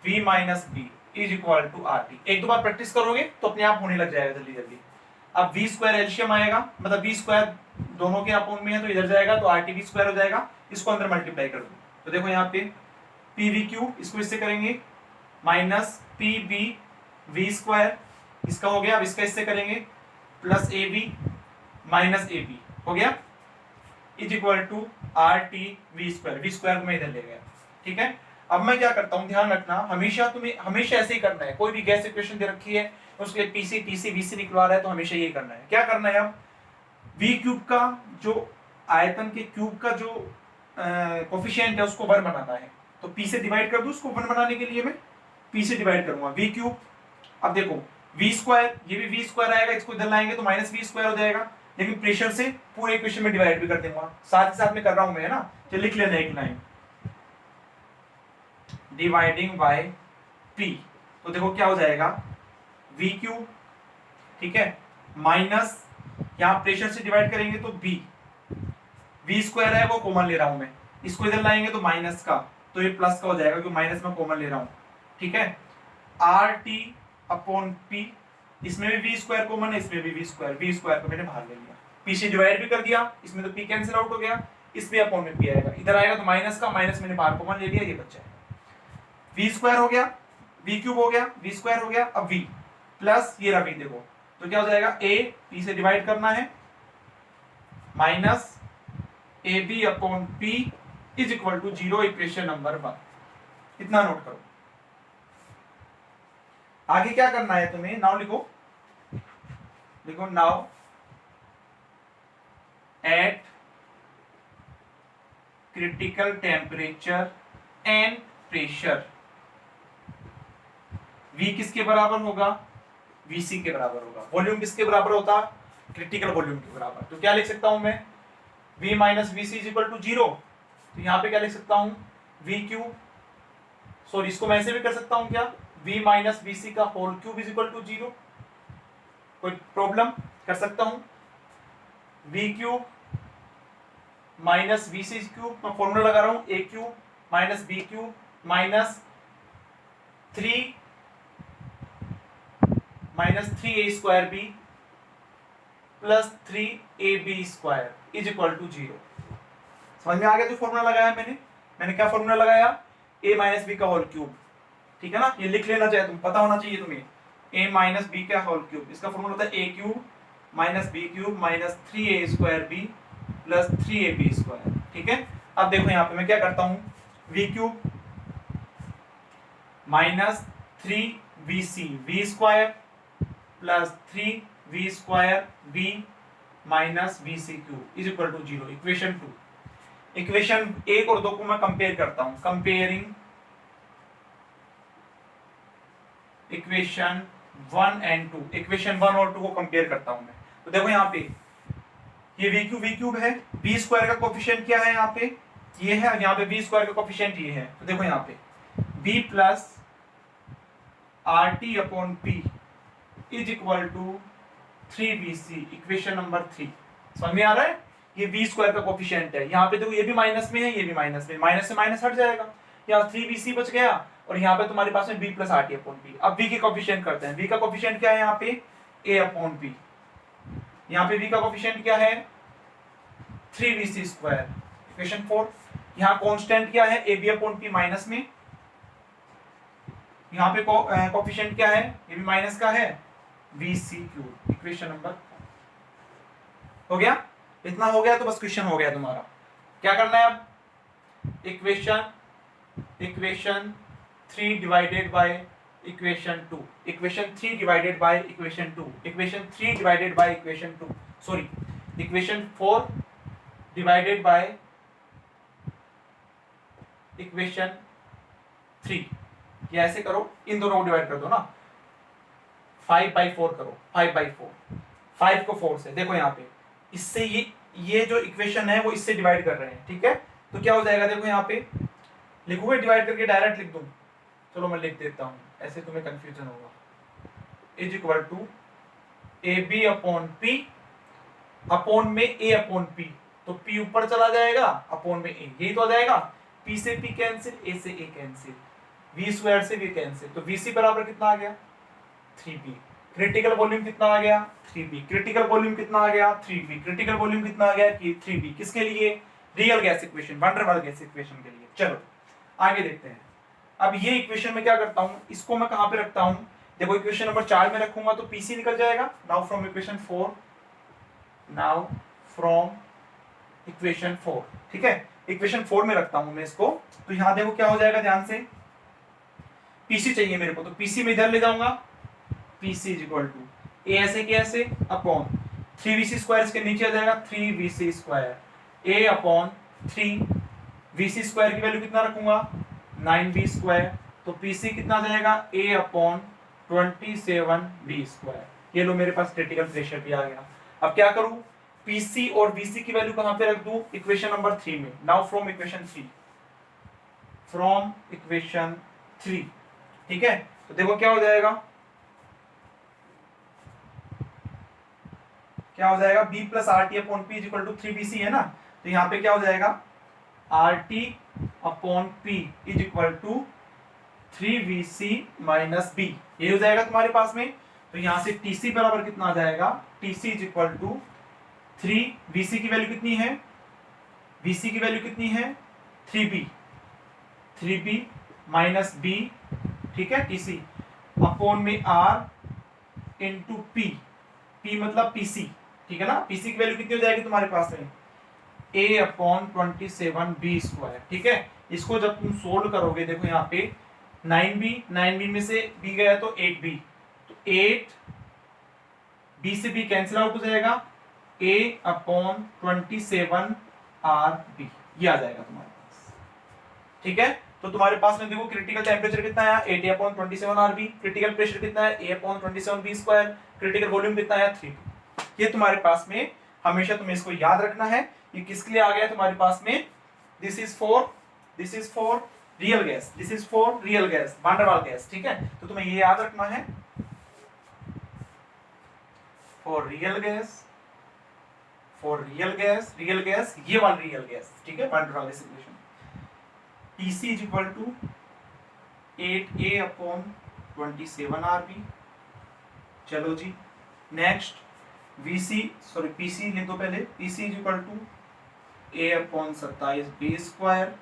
V minus B is equal to RT। एक दो बार प्रैक्टिस करोगे तो अपने आप होने लग जाएगा जल्दी जल्दी। अब V स्क्वायर एलसीएम आएगा, मतलब V स्क्वायर दोनों के अपोन में है तो इधर जाएगा, तो RT V स्क्वायर हो जाएगा, इसको अंदर मल्टीप्लाई कर दो, तो देखो यहाँ पे PV क्यूब, इसको इससे करेंगे, माइनस PB V स्क्वायर, इसका हो गया, अब इसका इससे करेंगे, प्लस AB माइनस AB हो गया, is equal to RT V square, V square को मैं इधर ले गया। ठीक है, अब मैं क्या करता हूं, ध्यान रखना, हमेशा तुम्हें हमेशा ऐसे ही करना है, कोई भी गैस इक्वेशन दे रखी है उसके PC TC VC निकलवा रहा है तो हमेशा यही करना है। क्या करना है, अब V क्यूब का जो आयतन के क्यूब का जो कोफिशिएंट है उसको 1 बनाना है, तो P से डिवाइड कर दूं, उसको 1 बनाने के लिए मैं P से डिवाइड करूंगा, V क्यूब। अब देखो V स्क्वायर, ये भी V स्क्वायर आएगा, इसको इधर लाएंगे तो माइनस V स्क्वायर हो जाएगा, लेकिन प्रेशर से पूरे इक्वेशन में डिवाइड भी कर दूंगा, साथ ही साथ में कर रहा हूं मैं, है ना, तो लिख लेना एक लाइन, डिवाइडिंग बाय P, तो देखो क्या हो जाएगा, V क्यूब, ठीक है, माइनस यहां प्रेशर से डिवाइड करेंगे तो V स्क्वायर है वो कॉमन ले रहा हूं मैं, इसको इधर लाएंगे तो माइनस का, तो ये प्लस का हो जाएगा क्योंकि माइनस में कॉमन ले रहा हूं। ठीक है, RT अपॉन P, इसमें भी V स्क्वायर कॉमन है, इसमें भी V स्क्वायर को मैंने बाहर ले लिया, P से डिवाइड भी कर दिया, इसमें तो P कैंसिल आउट हो गया, इसमें अपॉन में पी आएगा, इधर आएगा तो माइनस का माइनस, मैंने बाहर कॉमन ले लिया, ये बच जाएगा। वी स्क्वायर हो गया, वी क्यूब हो गया, वी स्क्वायर हो गया, अब वी प्लस ये रहा वी, देखो तो क्या हो जाएगा, ए पी से डिवाइड करना है minus A B upon P is equal to 0, equation number 1। इतना नोट करो। आगे क्या करना है तुम्हें, नाउ लिखो, देखो now at critical temperature and pressure V किसके बराबर होगा, Vc के बराबर होगा। वॉल्यूम किसके बराबर होता, क्रिटिकल वॉल्यूम के बराबर। तो क्या लिख सकता हूं मैं, V minus V C is equal to 0। तो यहां पे क्या लिख सकता हूं, V क्यूब, सॉरी इसको मैं ऐसे भी कर सकता हूं क्या, V माइनस वी सी का whole cube is equal to 0। कोई प्रॉब्लम, कर सकता हूं। V cube minus V C cube, मैं फॉर्मूला लगा रहा हूं, A cube minus B cube minus 3 A square B plus 3ab square is equal to 0। समझ में आ गया जो फॉर्मूला लगाया मैंने क्या फॉर्मूला लगाया, a माइनस बी का होल क्यूब, ठीक है ना, ये लिख लेना चाहिए, तुम पता होना चाहिए तुम्हें, a माइनस बी का होल क्यूब, इसका फॉर्मूला होता है a cube minus B cube minus 3a square B plus 3ab square, ठीक है। अब देखो यहाँ पे मैं क्या करता हूँ, v cube minus 3vc v square plus 3v square v minus vc cube is equal to 0, equation 2। Equation 1 और 2 को मैं कंपेयर करता हूं, कंपेयरिंग इक्वेशन 1 एंड 2, इक्वेशन 1 और 2 को कंपेयर करता हूं मैं। तो देखो यहाँ पे ये v क्यूब है, v स्क्वायर का कोफिशिएंट क्या है, यहाँ पे ये है, और यहाँ पे v स्क्वायर का कोफिशिएंट ये है। तो देखो यहाँ पे v plus R T upon P is equal to 3vc, equation number 3। समझ में आ रहा है, ये v स्क्वायर का कोफिशिएंट है। यहाँ पे देखो ये भी माइनस में है, ये भी माइनस में, माइनस से माइनस हट जाएगा, यहाँ 3vc बच गया, और यहाँ पे तुम्हारे पास में b plus R T upon P. अब v के कोफिशिएंट करते हैं, v का कोफिशिएंट क्या है यहाँ पे, a अपॉन पी, यहाँ पे v का कोफिशिएंट क्या है 3vc स्क्वायर, इक्वेशन 4। यहाँ कांस्टेंट क्या है, ab अपॉन पी माइनस में, यहाँ पे कोफिशिएंट क्या है, ये भी माइनस का है, vc क्यूब, इक्वेशन नंबर हो गया। इतना हो गया तो बस क्वेश्चन हो गया तुम्हारा। क्या करना है अब, equation 3 divided by equation 2, equation 3 divided by equation 2, equation 3 divided by equation 2, sorry equation 4 divided by equation 3। ये ऐसे करो, इन दोनों को डिवाइड कर दो ना, 5/4 करो, 5/4, 5 को 4 से, देखो यहाँ पे इससे ये जो इक्वेशन है वो इससे डिवाइड कर रहे हैं, ठीक है। तो क्या हो जाएगा, देखो यहाँ पे लिखोगे डिवाइड करके, डायरेक्ट लिख दूं, चलो मैं लिख देता हूँ, ऐसे तुम्हें कंफ्यूजन होगा, is equal to A B upon P, upon में ए अपॉन पी, तो पी ऊपर चला जाएगा, अपॉन में ए, यही तो आ जाएगा, पी से पी कैंसिल, ए से ए कैंसिल, वी स्क्वायर से वी कैंसिल, तो वीसी बराबर कितना आ गया 3b। क्रिटिकल वॉल्यूम कितना आ गया 3b, क्रिटिकल वॉल्यूम कितना आ गया 3b, क्रिटिकल वॉल्यूम कितना आ गया 3b, किसके लिए, real gas equation, wonder double gas equation के लिए। चलो आगे देखते हैं। अब ये इक्वेशन में क्या करता हूं, इसको मैं कहां पे रखता हूं, देखो इक्वेशन नंबर 4 में रखूंगा तो पीसी निकल जाएगा। नाउ फ्रॉम इक्वेशन 4, ठीक है, इक्वेशन 4 में रखता हूं मैं इसको। तो यहां देखो क्या हो जाएगा, ध्यान से, पीसी चाहिए मेरे को, तो पीसी में इधर ले जाऊंगा, पीसी इज इक्वल टू ए ऐसे के ऐसे अपॉन 3vc स्क्वायर, इसके नीचे आ जाएगा 3vc स्क्वायर, ए अपॉन 3vc स्क्वायर की वैल्यू कितना रखूंगा 9v स्क्वायर, तो पीसी कितना आ जाएगा ए अपॉन 27v स्क्वायर। ये लो मेरे पास क्रिटिकल प्रेशर भी आ गया। अब क्या करूं, पीसी और वीसी की वैल्यू कहां पे रख दूं, इक्वेशन नंबर 3 में। नाउ फ्रॉम इक्वेशन 3, ठीक है, तो देखो क्या हो जाएगा, क्या हो जाएगा, b plus R T upon P is equal to 3vc है ना, तो यहाँ पे क्या हो जाएगा R T upon P is equal to 3vc minus b, ये हो जाएगा तुम्हारे पास में। तो यहाँ से tc बराबर कितना आ जाएगा, tc is equal to 3vc की वैल्यू कितनी है VC की वैल्यू कितनी है 3B, 3B माइनस B, ठीक है, TC अपॉन में R इंटू P, P मतलब PC, ठीक है ना। PC की वैल्यू कितनी हो जाएगी तुम्हारे पास में A अपॉन 27B स्क्वायर, ठीक है। इसको जब तुम सोल्व करोगे, देखो यहाँ पे 9B में से B गया तो 8B, तो 8B से B कैंसिल आउट हो जाएगा, A अपॉन 27RB ये आ जाएगा तुम्हारे पास, ठीक है। तो तुम्हारे पास में देखो क्रिटिकल टेम्परेचर कितना आया 8 अपॉन 27RB, क्रिटिकल प्रेशर कितना है A upon 27B square, critical volume कितना आया 3। ये तुम्हारे पास में हमेशा तुम्हें इसको याद रखना है। ये किसके लिए आ गया तुम्हारे पास में, this is for real gas, this is for real gas, van der Waals gas, ठीक है। तो तुम्हें ये याद रखना है for real gas, real gas ये वाली रियल गैस, ठीक है, van der Waals gas equation. TC is equal to 8A upon 27RB। चलो जी नेक्स्ट PC लिख दो पहले, PC is equal to A upon 27B square,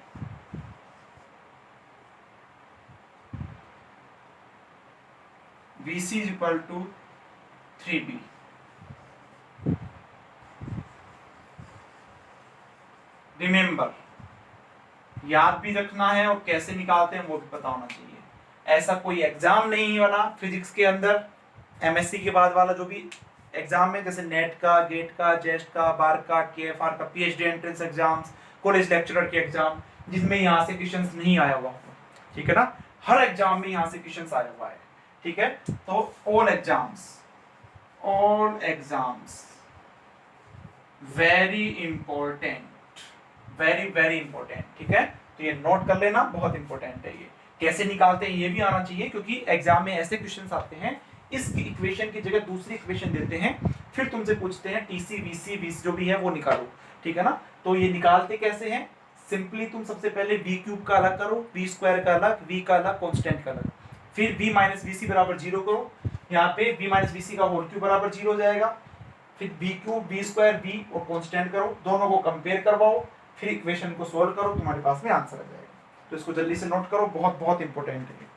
VC is equal to 3B। Remember याद भी रखना है और कैसे निकालते हैं वो भी पता होना चाहिए। ऐसा कोई एग्जाम नहीं बना फिजिक्स के अंदर MSc के बाद वाला जो भी एग्जाम है, जैसे नेट का, गेट का, जेस्ट का, बार का, KFR का, PhD entrance exams, college lecturer के एग्जाम, जिसमें यहाँ से क्वेश्चंस नहीं आया हुआ, ठीक है ना। हर एग्जाम में यहाँ से क्वेश्चंस आया हुआ है, ठीक है। तो all exams very important, very important, ठीक है। तो ये नोट कर लेना, बहुत इंपॉर्टेंट है। ये कैसे निकालते हैं ये भी आना चाहिए, क्योंकि एग्जाम में ऐसे क्वेश्चंस आते हैं इस इक्वेशन की जगह दूसरी इक्वेशन देते हैं, फिर तुमसे पूछते हैं TC VC जो भी है वो निकालो, ठीक है ना। तो ये निकालते कैसे हैं, सिंपली तुम सबसे पहले V क्यूब का अलग करो, V स्क्वायर का अलग, V का अलग, कांस्टेंट का अलग, फिर V माइनस VC बराबर 0 करो, यहाँ पे V माइनस VC का होल क्यूब बराबर 0 हो जाएगा, फिर V cube, V square, V और कांस्टेंट करो, दोनों को कंपेयर करवाओ, फिर इक्वेशन को सोल्व करो, तुम्हारे पास में आंसर आ जाएगा। तो इसको जल्दी से नोट करो, बहुत इंपॉर्टेंट है।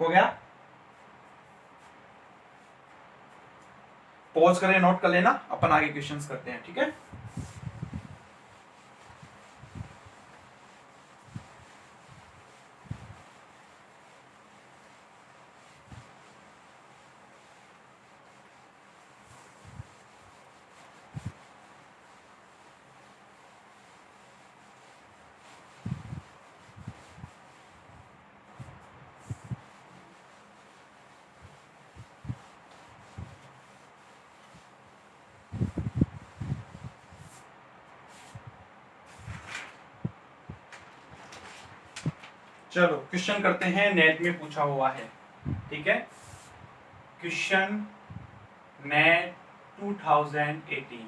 हो गया, पॉज करें, नोट कर लेना, अपन आगे क्वेश्चंस करते हैं, ठीक है। चलो क्वेश्चन करते हैं, नेट में पूछा हुआ है, ठीक है। क्वेश्चन नेट 2018,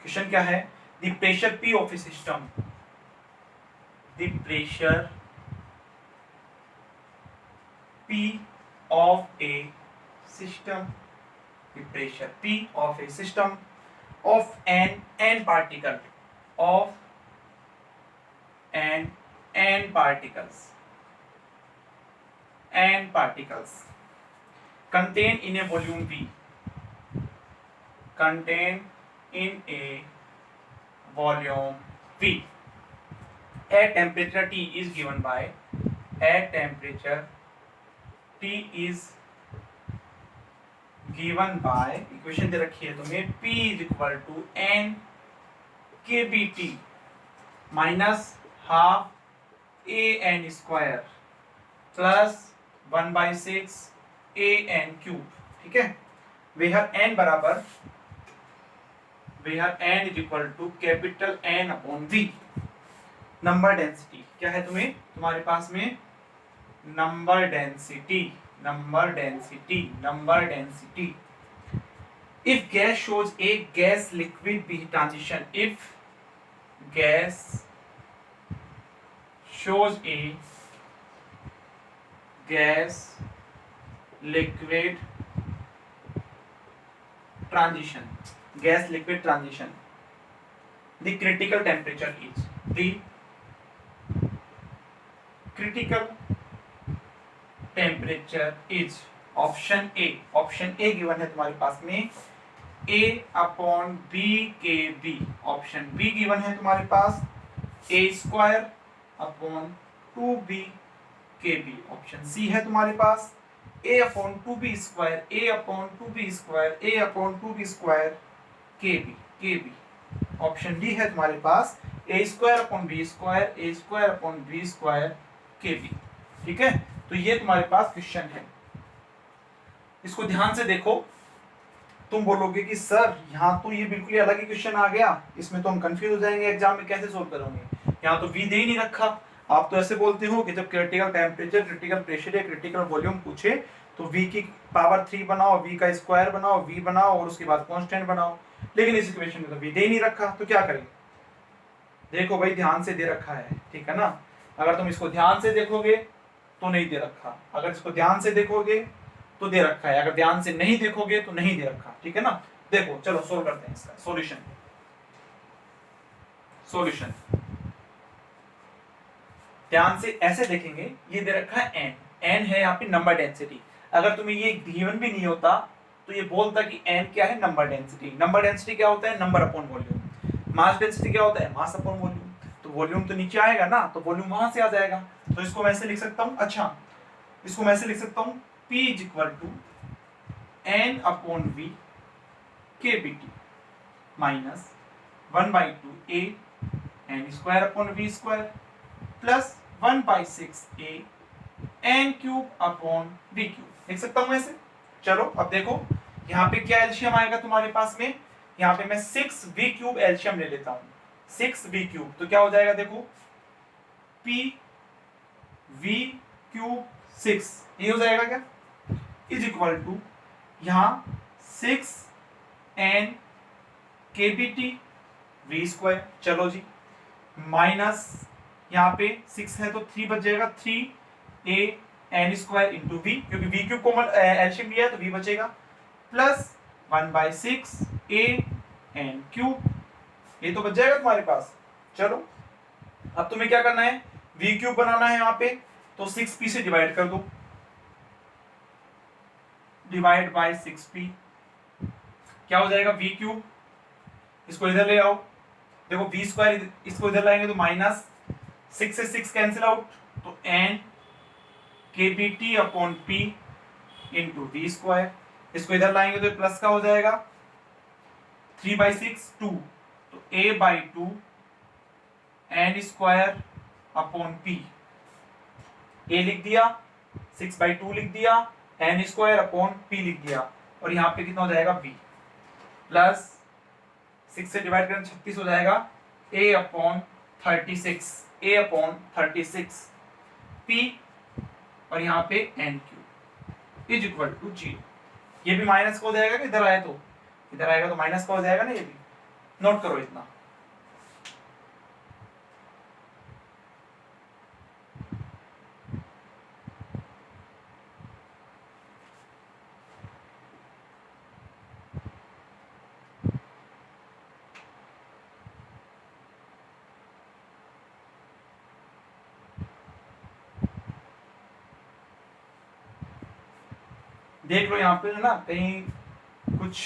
क्वेश्चन क्या है, the pressure P of A system, the pressure P of A system, the pressure P of A system of n particle, of n particles contain in a volume V, contain in a volume V at temperature T is given by, at temperature T is given by, equation दे रखी है तुम्हें, P is equal to n kBT minus half an square plus 1/6 an cube, ठीक है। Where n बराबर, where n is equal to capital N upon V। Number density क्या है तुम्हारे पास में, number density If gas shows a gas liquid B transition, if gas shows a gas liquid transition, gas liquid transition, the critical temperature is, the critical temperature is, option A given है तुम्हारे पास में, a upon B के B, option be given है तुम्हारे पास a square upon 2b K B, option C है तुम्हारे पास a upon 2b square, a upon 2b square, a upon 2b square K B, option D है तुम्हारे पास a square upon B square, a square upon B square K B. ठीक है, तो ये तुम्हारे पास क्वेश्चन है, इसको ध्यान से देखो। तुम बोलोगे कि सर यहाँ तो ये बिल्कुल ही अलग ही क्वेश्चन आ गया, इसमें तो हम कंफ्यूज हो जाएंगे, एग्जाम में कैसे सोल्व करोगे, यहाँ तो वी दे ही नहीं रखा। आप तो ऐसे बोलते हो कि जब क्रिटिकल टेम्परेचर, क्रिटिकल प्रेशर या क्रिटिकल वॉल्यूम पूछे तो वी की पावर 3 बनाओ, वी का स्क्वायर बनाओ, वी बनाओ और उसके बाद कांस्टेंट बनाओ, लेकिन इस इक्वेशन में तो वी दे ही नहीं रखा, तो क्या करें। देखो भाई ध्यान से दे रखा है, ठीक है ना, अगर तुम इसको ध्यान से देखोगे तो नहीं दे रखा, अगर इसको ध्यान से देखोगे तो दे रखा है, अगर ध्यान से नहीं देखोगे तो नहीं दे रखा, ठीक है ना। देखो चलो सोल्व करते हैं इसका सॉल्यूशन। ध्यान से ऐसे देखेंगे, ये दे रखा है n है यहाँ पे नंबर डेंसिटी, अगर तुम्हें ये गिवन भी नहीं होता तो ये बोलता कि n क्या है, नंबर डेंसिटी। नंबर डेंसिटी क्या होता है, number upon volume. Mass density क्या होता है, मास अपॉन वॉल्यूम। तो वॉल्यूम तो नीचे आएगा ना, तो वॉल्यूम वहां से आ जाएगा, तो इसको मैं ऐसे लिख सकता हूँ, अच्छा इसको मैं ऐसे लिख सकता हूँ, P is equal to n upon v K B T minus 1/2 a n square upon v square plus 1/6 a n cube upon v cube, लिख सकता हूं ऐसे। चलो अब देखो यहाँ पे क्या एलसीएम आएगा तुम्हारे पास में, यहाँ पे मैं 6v क्यूब एलसीएम ले लेता हूँ, 6v क्यूब, तो क्या हो जाएगा देखो, p v क्यूब 6, ये हो जाएगा क्या, इज इक्वल टू यहाँ 6n के बी टी वी स्क्वायर, चलो जी, माइनस यहाँ पे 6 है तो 3 बच जाएगा, 3a n square into V, क्योंकि वी क्यूब कॉमन एलसीएम लिया है तो वी बचेगा, प्लस 1/6 a n क्यूब, ये तो बच जाएगा तुम्हारे पास। चलो अब तुम्हें क्या करना है, वी क्यूब बनाना है यहाँ पे, तो 6p से डिवाइड कर दो, डिवाइड बाय 6p, क्या हो जाएगा v क्यूब, इसको इधर ले आओ, देखो v स्क्वायर इसको इधर लाएंगे तो माइनस 6 से 6 कैंसिल आउट, तो n K B T upon p into V square, इसको इधर लाएंगे तो प्लस का हो जाएगा 3/6 2, तो a/2 n square upon p, a लिख दिया, 6/2 लिख दिया, n स्क्वायर अपॉन p लिख दिया, और यहाँ पे कितना हो जाएगा v, प्लस 6 से डिवाइड करें 36 हो जाएगा, a अपॉन 36 p और यहाँ पे n cube is equal to 0। ये भी माइनस का हो जाएगा कि इधर आए तो, इधर आएगा तो माइनस का हो जाएगा ना, ये भी नोट करो इतना। देख लो यहाँ पे है ना कहीं कुछ,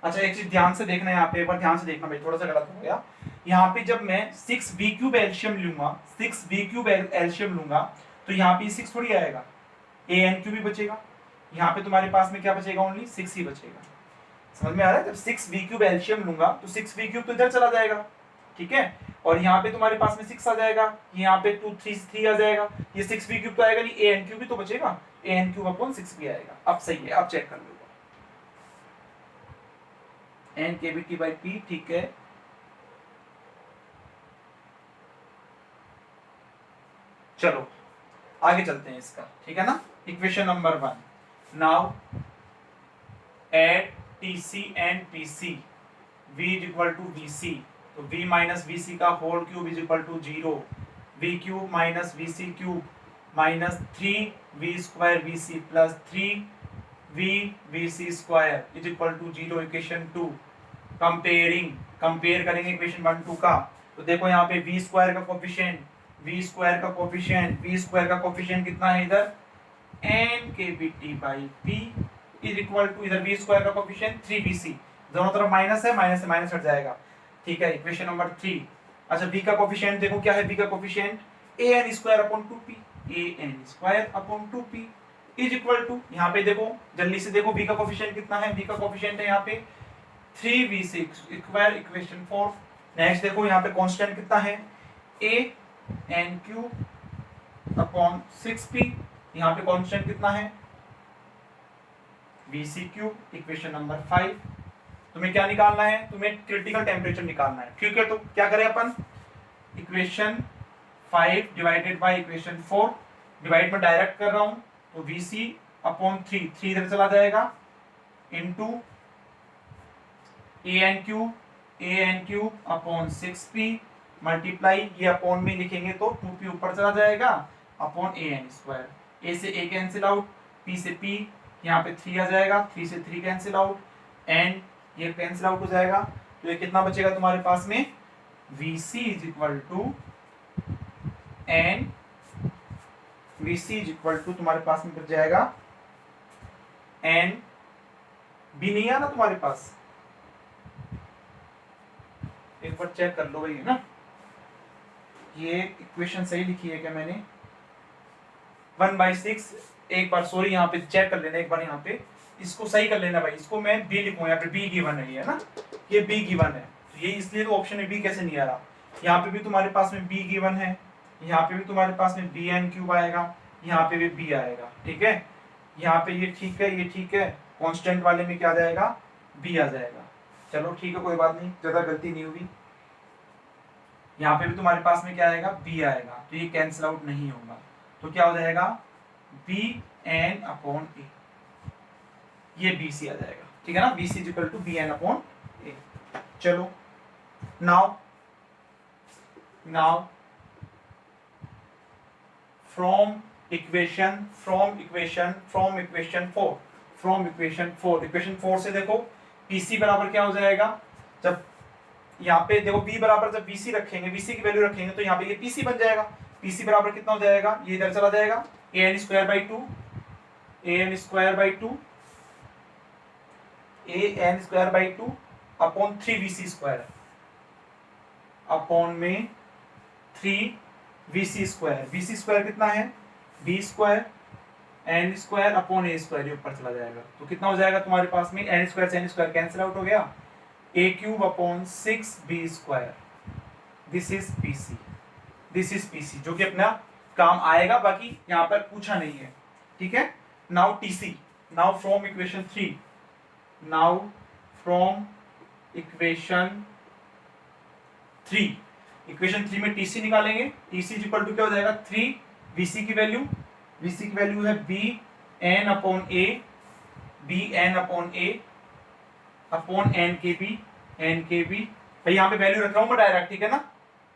अच्छा एक चीज ध्यान से देखना है यहाँ पे, एक बार ध्यान से देखना भाई, थोड़ा सा गलत हो गया। यहाँ पे जब मैं 6v क्यूब एल्शियम लूंगा, 6v क्यूब एल्शियम लूंगा, तो यहाँ पे 6 थोड़ी आएगा, an क्यूब ही बचेगा, यहाँ पे तुम्हारे पास में क्या बचेगा, ओनली 6 ही बचेगा। समझ में आ रहा है, जब 6v क्यूब एल्शियम लूंगा तो 6v क्यूब तो इधर चला जाएगा, ठीक है, और यहाँ पे तुम्हारे पास में 6 आ जाएगा, यहाँ पे 2 3 आ जाएगा, ये 6v क्यूब तो आएगा नहीं, an क्यूब भी तो बचेगा, an क्यूब अपॉन 6 भी आएगा। अब सही है, अब चेक कर लो, n K B T by P, ठीक है। चलो आगे चलते हैं इसका, ठीक है ना। Equation number 1, now at T C and P C v is equal to V C, तो v माइनस वी सी का whole cube is equal to 0, V cube minus V C cube minus 3v square V C plus 3v C square is equal to 0, equation 2। Compare करेंगे equation 1 2 का, तो देखो यहाँ पे v square का coefficient, v square का coefficient कितना है इधर, n K B T by P is equal to, इधर v स्क्वायर का कोफिशिएंट 3vc, दोनों तरफ माइनस है, माइनस से माइनस हट जाएगा, ठीक है। Equation number 3। अच्छा v का कोफिशिएंट देखो क्या है, v का coefficient an square upon 2p, an square upon 2p is equal to, यहाँ पे देखो जल्दी से देखो v का कोफिशिएंट कितना है, v का कोफिशिएंट है यहाँ पे 3v6 स्क्वायर, इक्वेशन 4। नेक्स्ट देखो यहाँ पे कांस्टेंट कितना है, an क्यूब अपॉन 6p, यहाँ पे कांस्टेंट कितना है vc क्यूब, इक्वेशन नंबर 5। तुम्हें क्या निकालना है, तुम्हें क्रिटिकल टेम्परेचर निकालना है, ठीक है। तो क्या करें अपन, equation 5 divided by equation 4, divide में डायरेक्ट कर रहा हूं, तो vc अपॉन 3 इधर चला जाएगा, into an cube upon 6p multiply, ये अपॉन में लिखेंगे तो 2p ऊपर चला जाएगा अपॉन an स्क्वायर, a से a कैंसिल आउट, p से p यहाँ पे 3 आ जाएगा, 3 से 3 कैंसिल आउट, एंड ये कैंसिल आउट हो जाएगा, तो ये कितना बचेगा तुम्हारे पास में, vc is equal to n, vc is equal to तुम्हारे पास में बच जाएगा n, b नहीं है ना तुम्हारे पास, एक बार चेक कर लो भाई, है ना, ये इक्वेशन सही लिखी है क्या मैंने, 1/6, एक बार सॉरी यहाँ पे चेक कर लेना, एक बार यहाँ पे इसको सही कर लेना भाई, इसको मैं बी लिखूंगा, यहाँ पे बी गिवन है ना, ये बी गिवन है, तो ये इसलिए तो ऑप्शन में बी कैसे नहीं आ रहा, यहाँ पे भी तुम्हारे पास में बी गिवन है, यहाँ पे भी तुम्हारे पास में बी एन क्यूब आएगा, यहाँ पे भी बी आएगा, ठीक है। यहाँ पे ये ठीक है, ये ठीक है, कांस्टेंट वाले में क्या आ जाएगा, बी आ जाएगा, चलो ठीक है, कोई बात नहीं, ज्यादा गलती नहीं हुई। यहाँ पे भी तुम्हारे पास में क्या आएगा, बी आएगा, तो ये कैंसिल आउट नहीं होगा, तो क्या हो जाएगा, बी एन अपॉन ए, ये बी सी आ जाएगा, ठीक है ना, B C is equal to B N upon A. चलो नाउ फ्रॉम इक्वेशन 4, इक्वेशन 4 से देखो पीसी बराबर क्या हो जाएगा, जब यहाँ पे देखो b बराबर जब bc रखेंगे, bc की वैल्यू रखेंगे, तो यहाँ पे ये pc बन जाएगा, pc बराबर कितना हो जाएगा, ये इधर चला जाएगा, an square by 2 upon 3vc square upon में 3vc स्क्वायर, vc स्क्वायर कितना है, b square n square upon a square, ये ऊपर चला जाएगा, तो कितना हो जाएगा तुम्हारे पास में, n स्क्वायर से n स्क्वायर कैंसिल आउट हो गया, a cube upon 6b square, this is pc, जो कि अपना काम आएगा, बाकी यहाँ पर पूछा नहीं है, ठीक है। Now tc, now from equation 3 में tc निकालेंगे, tc इज इक्वल टू क्या हो जाएगा, 3 vc की वैल्यू है bn upon a upon n K B भाई, यहाँ पे वैल्यू रख रहा हूँ मैं डायरेक्ट, ठीक है ना,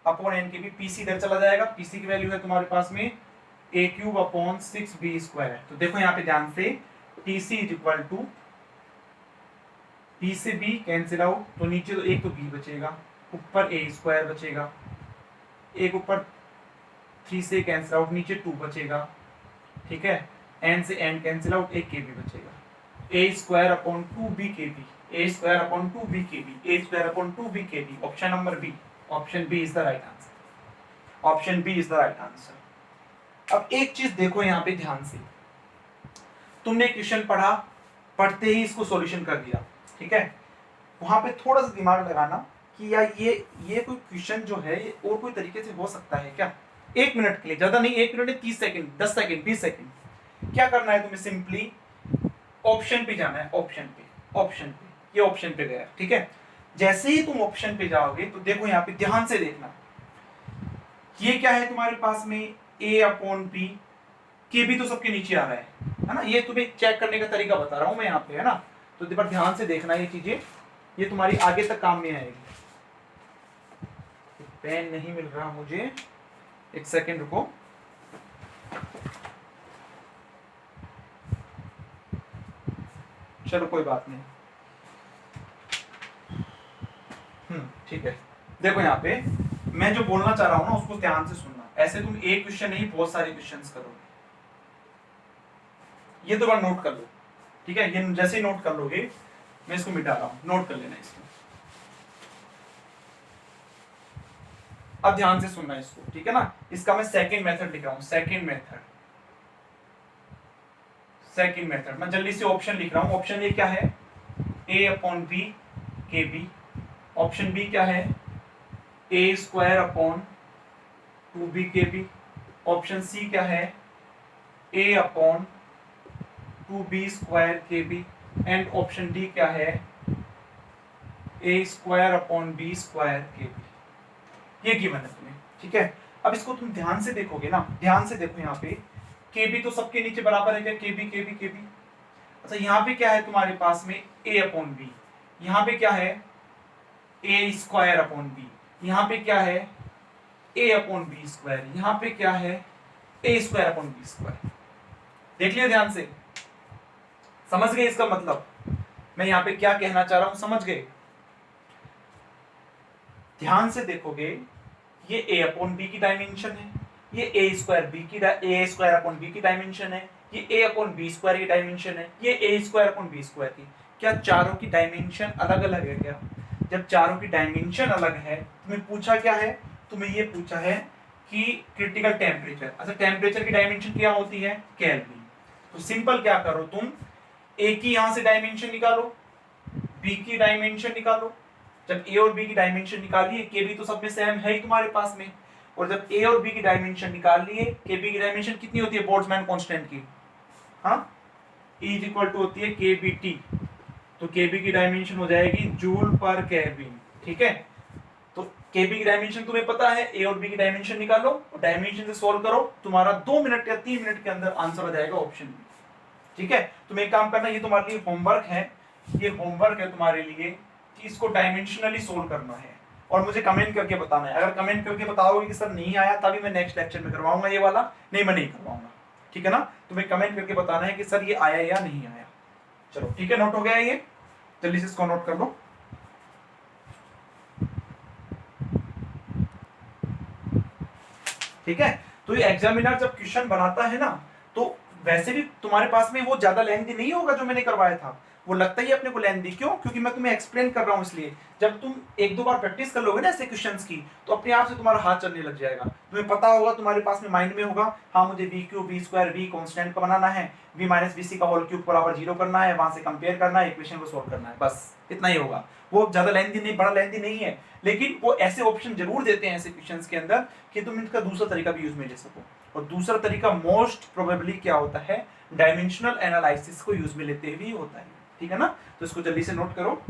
upon n K B, PC इधर चला जाएगा, पीसी की वैल्यू है तुम्हारे पास में a cube upon 6b square, तो देखो यहाँ पे ध्यान से tc is equal to, p से b कैंसिल आउट, तो नीचे तो एक तो b बचेगा, ऊपर a स्क्वायर बचेगा, एक ऊपर 3 से कैंसिल आउट, नीचे 2 बचेगा, ठीक है, n से n कैंसिल आउट, एक के बी बचेगा, a square upon 2b K B, a square upon 2b K B, a square upon 2b K B, option number B, option B is the right answer, option B is the right answer. अब एक चीज देखो यहाँ पे ध्यान से, तुमने question पढ़ा, पढ़ते ही इसको सॉल्यूशन कर दिया, ठीक है, वहां पे थोड़ा सा दिमाग लगाना कि यार ये कोई क्वेश्चन जो है ये और कोई तरीके से हो सकता है क्या, 1 मिनट के लिए, ज्यादा नहीं, 1 मिनट 30 सेकंड, 10 सेकंड, 20 सेकंड, क्या करना है तुम्हें, सिंपली ऑप्शन पे जाना है, ऑप्शन पे, ये ऑप्शन पे गया, ठीक है। जैसे ही तुम ऑप्शन पे जाओगे तो देखो यहाँ पे ध्यान से देखना, ये क्या है तुम्हारे पास में, a अपॉन बी, के भी तो सबके नीचे आ रहा है ना, ये तुम्हें चेक करने का तरीका बता रहा हूं मैं यहाँ पे, है ना, तो पर ध्यान से देखना ये चीजें, ये तुम्हारी आगे तक काम में आएगी। पेन नहीं मिल रहा मुझे, एक सेकेंड रुको। चलो कोई बात नहीं, ठीक है। देखो यहाँ पे मैं जो बोलना चाह रहा हूं ना उसको ध्यान से सुनना। ऐसे तुम एक क्वेश्चन नहीं बहुत सारे क्वेश्चंस करोगे, ये तो बार नोट कर लो, ठीक है। ये जैसे ही नोट कर लोगे मैं इसको मिटा रहा हूं, नोट कर लेना इसको। अब ध्यान से सुनना इसको, ठीक है ना। इसका मैं सेकंड मेथड लिख रहा हूं, सेकंड मेथड मैं जल्दी से ऑप्शन लिख रहा हूं। ऑप्शन ए क्या है, a अपॉन बी के बी। ऑप्शन बी क्या है, a square upon 2b K B. Option C क्या है, a upon 2b square K B. And option D क्या है, a square upon b square K B. ये गिवन है तुम्हें, ठीक है। अब इसको तुम ध्यान से देखोगे ना, ध्यान से देखो यहाँ पे के बी तो सबके नीचे बराबर है क्या, के बी के बी के बी। अच्छा यहाँ पे क्या है तुम्हारे पास में a अपॉन बी, यहाँ पे क्या है a स्क्वायर अपॉन बी, यहाँ पे क्या है a अपॉन बी स्क्वायर, यहाँ पे क्या है a square upon B square. देख लिया ध्यान से, समझ गए इसका मतलब मैं यहाँ पे क्या कहना चाह रहा हूं, समझ गए। ध्यान से देखोगे ये a अपॉन बी की डायमेंशन है, ये a स्क्वायर अपॉन बी की डायमेंशन है, ये a अपॉन बी स्क्वायर की डायमेंशन है, ये a square upon B square की। क्या चारों की डायमेंशन अलग अलग है क्या? जब चारों की डायमेंशन अलग है, तुम्हें पूछा क्या है, तुम्हें ये पूछा है कि क्रिटिकल टेम्परेचर। अच्छा टेम्परेचर की डायमेंशन क्या होती है, केल्विन। तो सिंपल क्या करो तुम, a की यहां से डायमेंशन निकालो, b की डायमेंशन निकालो। जब a और b की डायमेंशन निकालिए, के बी तो सब में सेम है ही तुम्हारे पास में, और जब a और b की डायमेंशन निकाल लिए, के बी की डायमेंशन कितनी होती है बोल्ट्जमैन कांस्टेंट की, हाँ E इज इक्वल टू होती है के बी टी। तो के बी की डायमेंशन हो जाएगी जूल पर केल्विन, ठीक है। तो के बी की डायमेंशन तुम्हें पता है, a और b की डायमेंशन निकालो और डायमेंशन से सॉल्व करो, तुम्हारा 2 मिनट या 3 मिनट के अंदर आंसर आ जाएगा ऑप्शन बी, ठीक है। तुम एक काम करना, ये तुम्हारे लिए होमवर्क है, ये होमवर्क है तुम्हारे लिए कि इसको डायमेंशनली सोल्व करना है और मुझे कमेंट करके बताना है। अगर कमेंट करके बताओगे कि सर नहीं आया, तभी मैं नेक्स्ट लेक्चर में करवाऊंगा ये वाला, नहीं मैं नहीं करवाऊंगा, ठीक है ना। तुम्हें कमेंट करके बताना है कि सर ये आया या नहीं आया। चलो ठीक है, नोट हो गया ये, जल्दी से इसको नोट कर लो। ठीक है, तो ये एग्जामिनर जब क्वेश्चन बनाता है ना, तो वैसे भी तुम्हारे पास में वो ज्यादा लेंथी नहीं होगा जो मैंने करवाया था, वो लगता ही अपने को लेंथी। क्यों? क्योंकि मैं तुम्हें एक्सप्लेन कर रहा हूं इसलिए। जब तुम एक दो बार प्रैक्टिस कर लोगे ना ऐसे क्वेश्चंस की, तो अपने आप से तुम्हारा हाथ चलने लग जाएगा। तुम्हें पता होगा, तुम्हारे पास में माइंड में होगा, हाँ मुझे V cube B square V constant का बनाना है, वी माइनस बी सी का होल क्यूब बराबर 0 करना है, वहां से कंपेयर करना है, इक्वेशन को सोल्व करना है, बस इतना ही होगा। वो ज्यादा लेंथी नहीं, बड़ा लेंथी नहीं है, लेकिन वो ऐसे ऑप्शन जरूर देते हैं ऐसे क्वेश्चंस के अंदर कि तुम इनका दूसरा तरीका भी यूज में ले सको। और दूसरा तरीका मोस्ट प्रोबेबली क्या होता है, डायमेंशनल एनालिसिस को यूज में लेते हुए होता है, ठीक है ना। तो इसको जल्दी से नोट करो।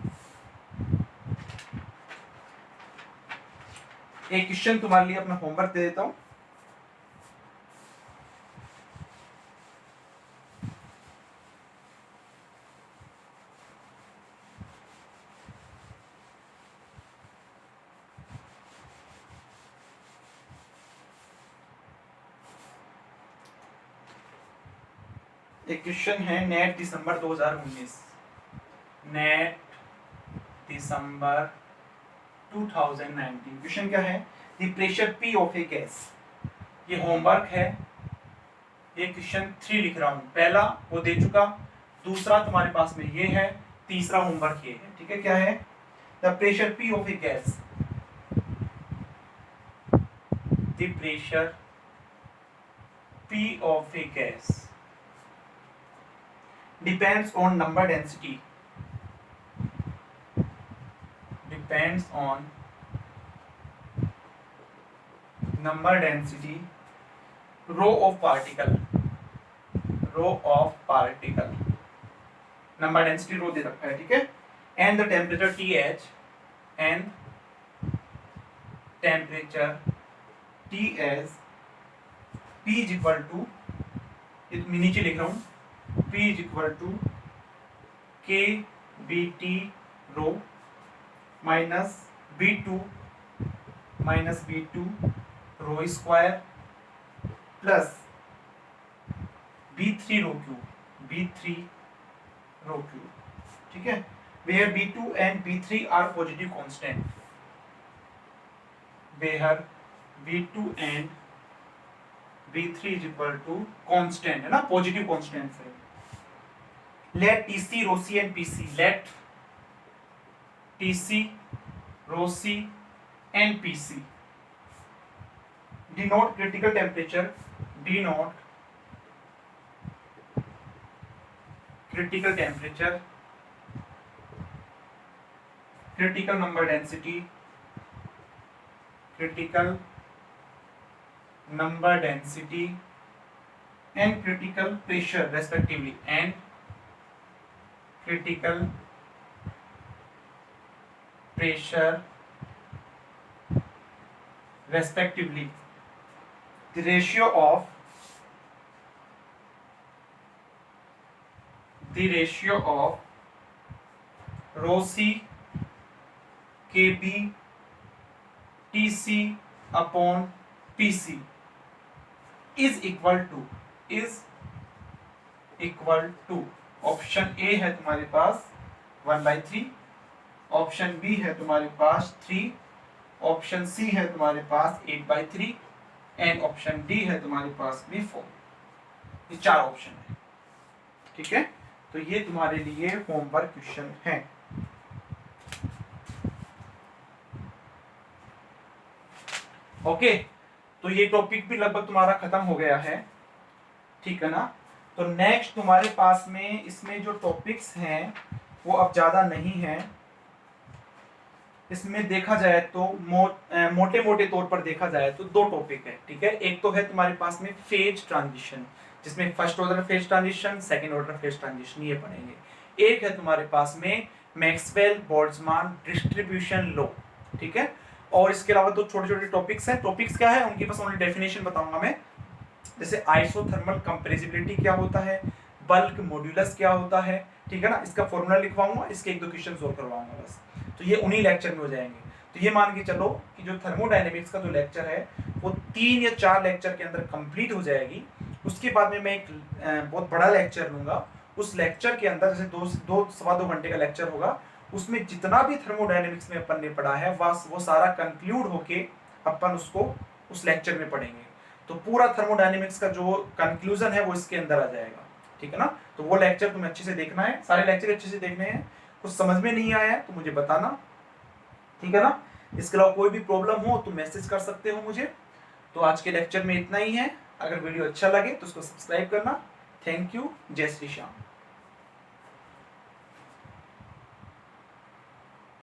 एक क्वेश्चन तुम्हारे लिए अपना होमवर्क दे देता हूं। एक क्वेश्चन है नेट दिसंबर 2019, नेट दिसंबर 2019। क्वेश्चन क्या है, the pressure P of a gas. ये होमवर्क है, ये क्वेश्चन 3 लिख रहा हूं। पहला वो दे चुका, दूसरा तुम्हारे पास में ये है, तीसरा होमवर्क ये है, ठीक है। क्या है, the pressure P of a gas, the pressure P of a gas depends on number density, depends on number density, row of particle, number density रो दे रखा है, ठीक है। and the temperature TH, and temperature TS, P is equal to, ये नीचे लिख रहा हूं, P is equal to K BT rho minus B2 minus B2 rho square plus B3 rho cube, B3 rho cube, ठीक है, where B2 and B3 are positive constant, where B2 and B3 is equal to constant, है ना, positive constant है। Let TC, rho C and PC, let TC, rho C and PC denote critical temperature, denote critical temperature, critical number density, critical number density and critical pressure respectively, and critical pressure respectively. The ratio of rho C Kb TC upon PC is equal to option A है तुम्हारे पास 1/3, option B है तुम्हारे पास 3, option C है तुम्हारे पास 8/3 and option D है तुम्हारे पास भी 4। ये 4 ऑप्शन है, ठीक है। तो ये तुम्हारे लिए होमवर्क क्वेश्चन है। ओके, तो ये टॉपिक भी लगभग तुम्हारा खत्म हो गया है, ठीक है ना। तो नेक्स्ट तुम्हारे पास में इसमें जो टॉपिक्स हैं वो अब ज्यादा नहीं है। इसमें देखा जाए तो मोटे मोटे तौर पर देखा जाए तो 2 टॉपिक है, ठीक है। एक तो है तुम्हारे पास में फेज ट्रांजिशन, जिसमें first order phase transition, second order phase transition ये पढ़ेंगे। एक है तुम्हारे पास में मैक्सवेल बोल्ट्जमान डिस्ट्रीब्यूशन लॉ, ठीक है। और इसके अलावा 2 छोटे छोटे टॉपिक्स हैं। टॉपिक्स क्या है उनकी बस ओनली डेफिनेशन बताऊंगा मैं, जैसे आइसोथर्मल कंप्रेसिबिलिटी क्या होता है, बल्क मॉड्यूलस क्या होता है, ठीक है ना। इसका फॉर्मूला लिखवाऊंगा, इसके 1-2 क्वेश्चन सोल्व करवाऊंगा बस, तो ये उन्हीं लेक्चर में हो जाएंगे। तो ये मान के चलो कि जो थर्मोडायनेमिक्स का जो लेक्चर है वो 3 या 4 लेक्चर के अंदर कंप्लीट हो जाएगी। उसके बाद में मैं एक बहुत बड़ा लेक्चर लूंगा। उस लेक्चर के अंदर जैसे 2-2 घंटे का लेक्चर होगा, उसमें जितना भी थर्मोडायनेमिक्स में अपन ने पढ़ा है वो सारा कंक्लूड होके अपन उसको उस लेक्चर में पढ़ेंगे। तो पूरा थर्मोडायनेमिक्स का जो कंक्लूजन है वो इसके अंदर आ जाएगा, ठीक है ना। तो वो लेक्चर तुम्हें अच्छे से देखना है, सारे लेक्चर अच्छे से देखने हैं। कुछ समझ में नहीं आया है तो मुझे बताना, ठीक है ना। इसके अलावा कोई भी प्रॉब्लम हो तो मैसेज कर सकते हो मुझे। तो आज के लेक्चर में इतना ही है। अगर वीडियो अच्छा लगे तो उसको सब्सक्राइब करना। थैंक यू, जय श्री श्याम।